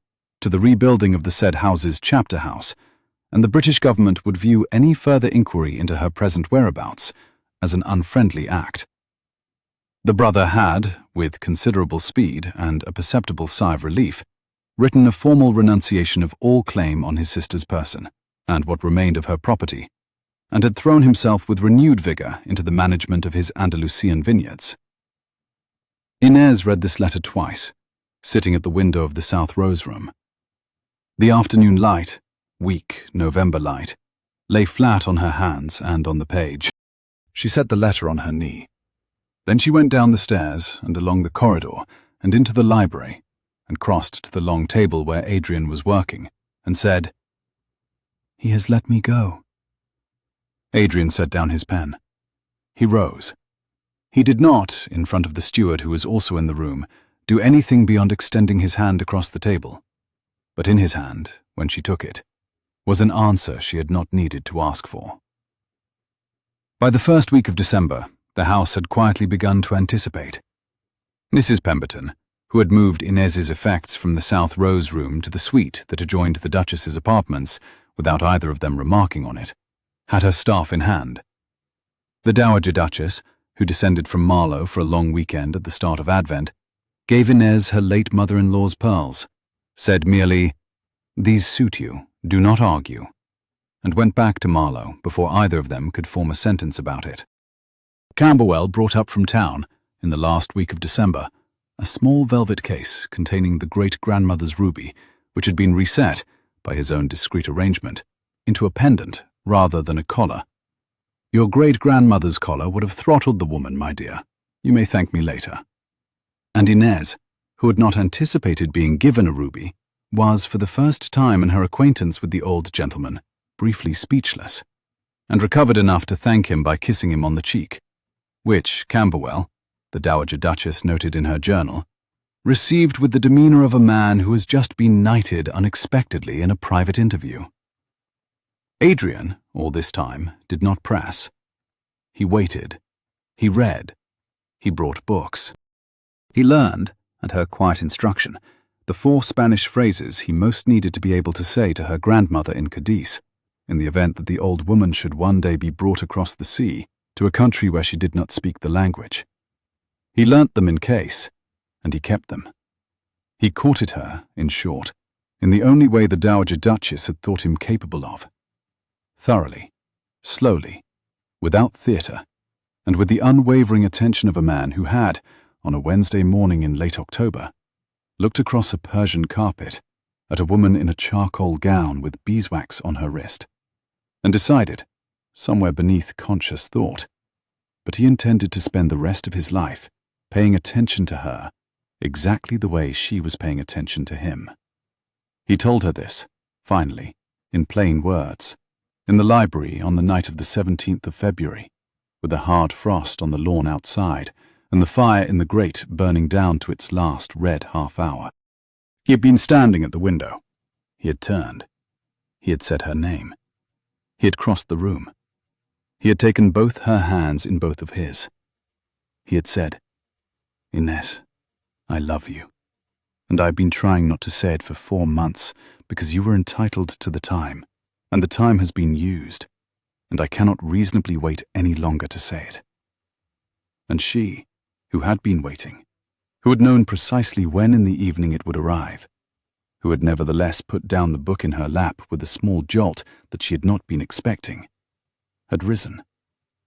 to the rebuilding of the said house's chapter house, and the British government would view any further inquiry into her present whereabouts as an unfriendly act. The brother had, with considerable speed and a perceptible sigh of relief, written a formal renunciation of all claim on his sister's person, and what remained of her property, and had thrown himself with renewed vigour into the management of his Andalusian vineyards. Inés read this letter twice, sitting at the window of the South Rose room. The afternoon light, weak November light, lay flat on her hands and on the page. She set the letter on her knee. Then she went down the stairs and along the corridor and into the library, and crossed to the long table where Adrian was working, and said, "He has let me go." Adrian set down his pen. He rose. He did not, in front of the steward who was also in the room, do anything beyond extending his hand across the table. But in his hand, when she took it, was an answer she had not needed to ask for. By the first week of December, the house had quietly begun to anticipate. Mrs. Pemberton, who had moved Inés's effects from the South Rose room to the suite that adjoined the Duchess's apartments, without either of them remarking on it, had her staff in hand. The Dowager Duchess, who descended from Marlow for a long weekend at the start of Advent, gave Inés her late mother-in-law's pearls, said merely, "These suit you, do not argue," and went back to Marlow before either of them could form a sentence about it. Camberwell brought up from town, in the last week of December, a small velvet case containing the great-grandmother's ruby, which had been reset, by his own discreet arrangement, into a pendant rather than a collar. "Your great-grandmother's collar would have throttled the woman, my dear. You may thank me later." And Inés, who had not anticipated being given a ruby, was, for the first time in her acquaintance with the old gentleman, briefly speechless, and recovered enough to thank him by kissing him on the cheek, which Camberwell, the Dowager Duchess noted in her journal, received with the demeanour of a man who has just been knighted unexpectedly in a private interview. Adrian, all this time, did not press. He waited. He read. He brought books. He learned, at her quiet instruction, the 4 Spanish phrases he most needed to be able to say to her grandmother in Cadiz, in the event that the old woman should one day be brought across the sea to a country where she did not speak the language. He learnt them in case, and he kept them. He courted her, in short, in the only way the Dowager Duchess had thought him capable of. Thoroughly, slowly, without theatre, and with the unwavering attention of a man who had, on a Wednesday morning in late October, looked across a Persian carpet at a woman in a charcoal gown with beeswax on her wrist, and decided, somewhere beneath conscious thought, but he intended to spend the rest of his life paying attention to her exactly the way she was paying attention to him. He told her this, finally, in plain words, in the library on the night of the 17th of February, with a hard frost on the lawn outside and the fire in the grate burning down to its last red half-hour. He had been standing at the window. He had turned. He had said her name. He had crossed the room. He had taken both her hands in both of his. He had said, "Inez, I love you, and I have been trying not to say it for 4 months because you were entitled to the time, and the time has been used, and I cannot reasonably wait any longer to say it." And she, who had been waiting, who had known precisely when in the evening it would arrive, who had nevertheless put down the book in her lap with a small jolt that she had not been expecting, had risen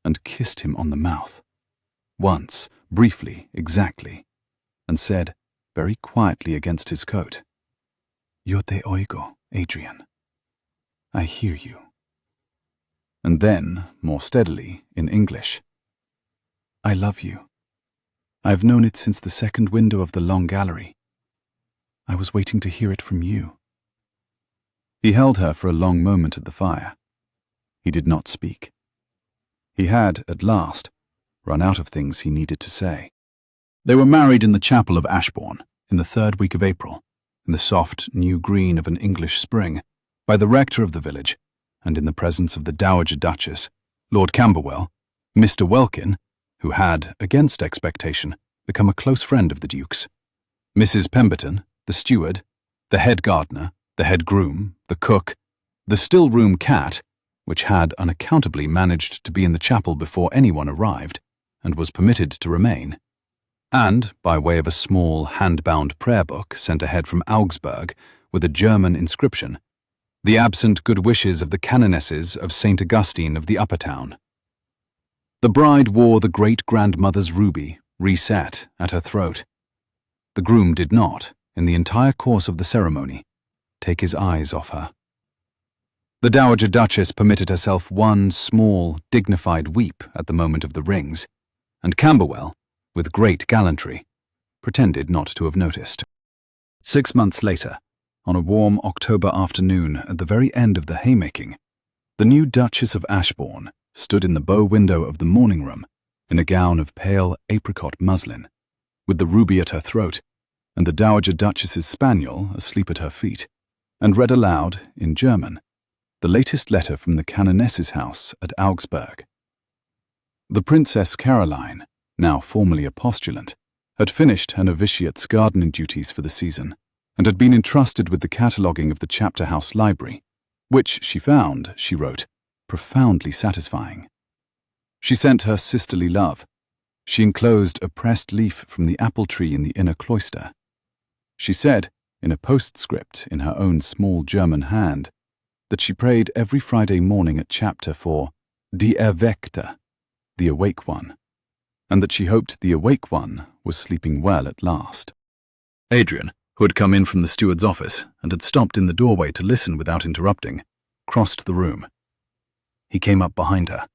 and kissed him on the mouth, once, briefly, exactly, and said, very quietly against his coat, "Yo te oigo, Adrian. I hear you." And then, more steadily, in English, "I love you. I have known it since the second window of the long gallery. I was waiting to hear it from you." He held her for a long moment at the fire. He did not speak. He had, at last, run out of things he needed to say. They were married in the chapel of Ashbourne, in the 3rd week of April, in the soft new green of an English spring, by the rector of the village, and in the presence of the Dowager Duchess, Lord Camberwell, Mr. Welkin, who had, against expectation, become a close friend of the Duke's, Mrs. Pemberton, the steward, the head gardener, the head groom, the cook, the still-room cat, which had unaccountably managed to be in the chapel before anyone arrived, and was permitted to remain, and, by way of a small hand-bound prayer book sent ahead from Augsburg with a German inscription, the absent good wishes of the canonesses of St. Augustine of the Upper Town. The bride wore the great-grandmother's ruby, reset, at her throat. The groom did not, in the entire course of the ceremony, take his eyes off her. The Dowager Duchess permitted herself one small, dignified weep at the moment of the rings, and Camberwell, with great gallantry, pretended not to have noticed. 6 months later, on a warm October afternoon at the very end of the haymaking, the new Duchess of Ashbourne stood in the bow window of the morning room in a gown of pale apricot muslin, with the ruby at her throat and the Dowager Duchess's spaniel asleep at her feet, and read aloud, in German, the latest letter from the Canoness's house at Augsburg. The Princess Caroline, now formally a postulant, had finished her novitiate's gardening duties for the season, and had been entrusted with the cataloguing of the chapter house library, which she found, she wrote, profoundly satisfying. She sent her sisterly love. She enclosed a pressed leaf from the apple tree in the inner cloister. She said, in a postscript in her own small German hand, that she prayed every Friday morning at chapter for Die Erweckte, the awake one, and that she hoped the awake one was sleeping well at last. Adrian, who had come in from the steward's office and had stopped in the doorway to listen without interrupting, crossed the room. He came up behind her.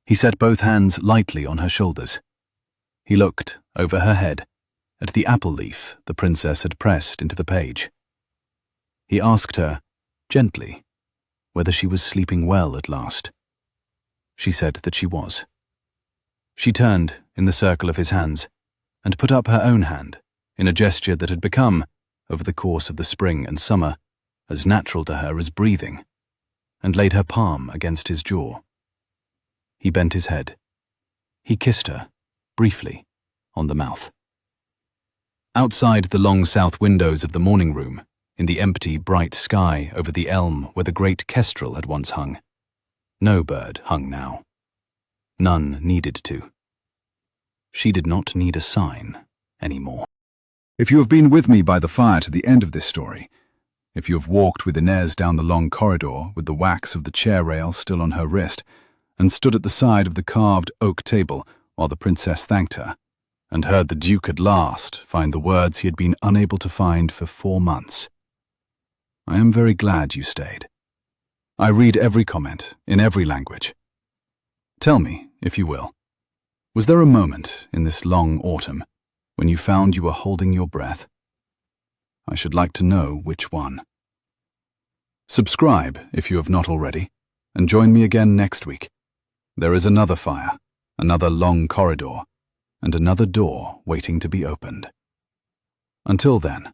He set both hands lightly on her shoulders. He looked, over her head, at the apple leaf the princess had pressed into the page. He asked her, gently, whether she was sleeping well at last. She said that she was. She turned in the circle of his hands and put up her own hand in a gesture that had become, over the course of the spring and summer, as natural to her as breathing, and laid her palm against his jaw. He bent his head. He kissed her, briefly, on the mouth. Outside the long south windows of the morning room, in the empty, bright sky over the elm where the great kestrel had once hung, no bird hung now. None needed to. She did not need a sign anymore. If you have been with me by the fire to the end of this story, if you have walked with Inez down the long corridor with the wax of the chair rail still on her wrist, and stood at the side of the carved oak table while the princess thanked her, and heard the Duke at last find the words he had been unable to find for 4 months, I am very glad you stayed. I read every comment, in every language. Tell me, if you will, was there a moment in this long autumn when you found you were holding your breath? I should like to know which one. Subscribe if you have not already, and join me again next week. There is another fire, another long corridor, and another door waiting to be opened. Until then,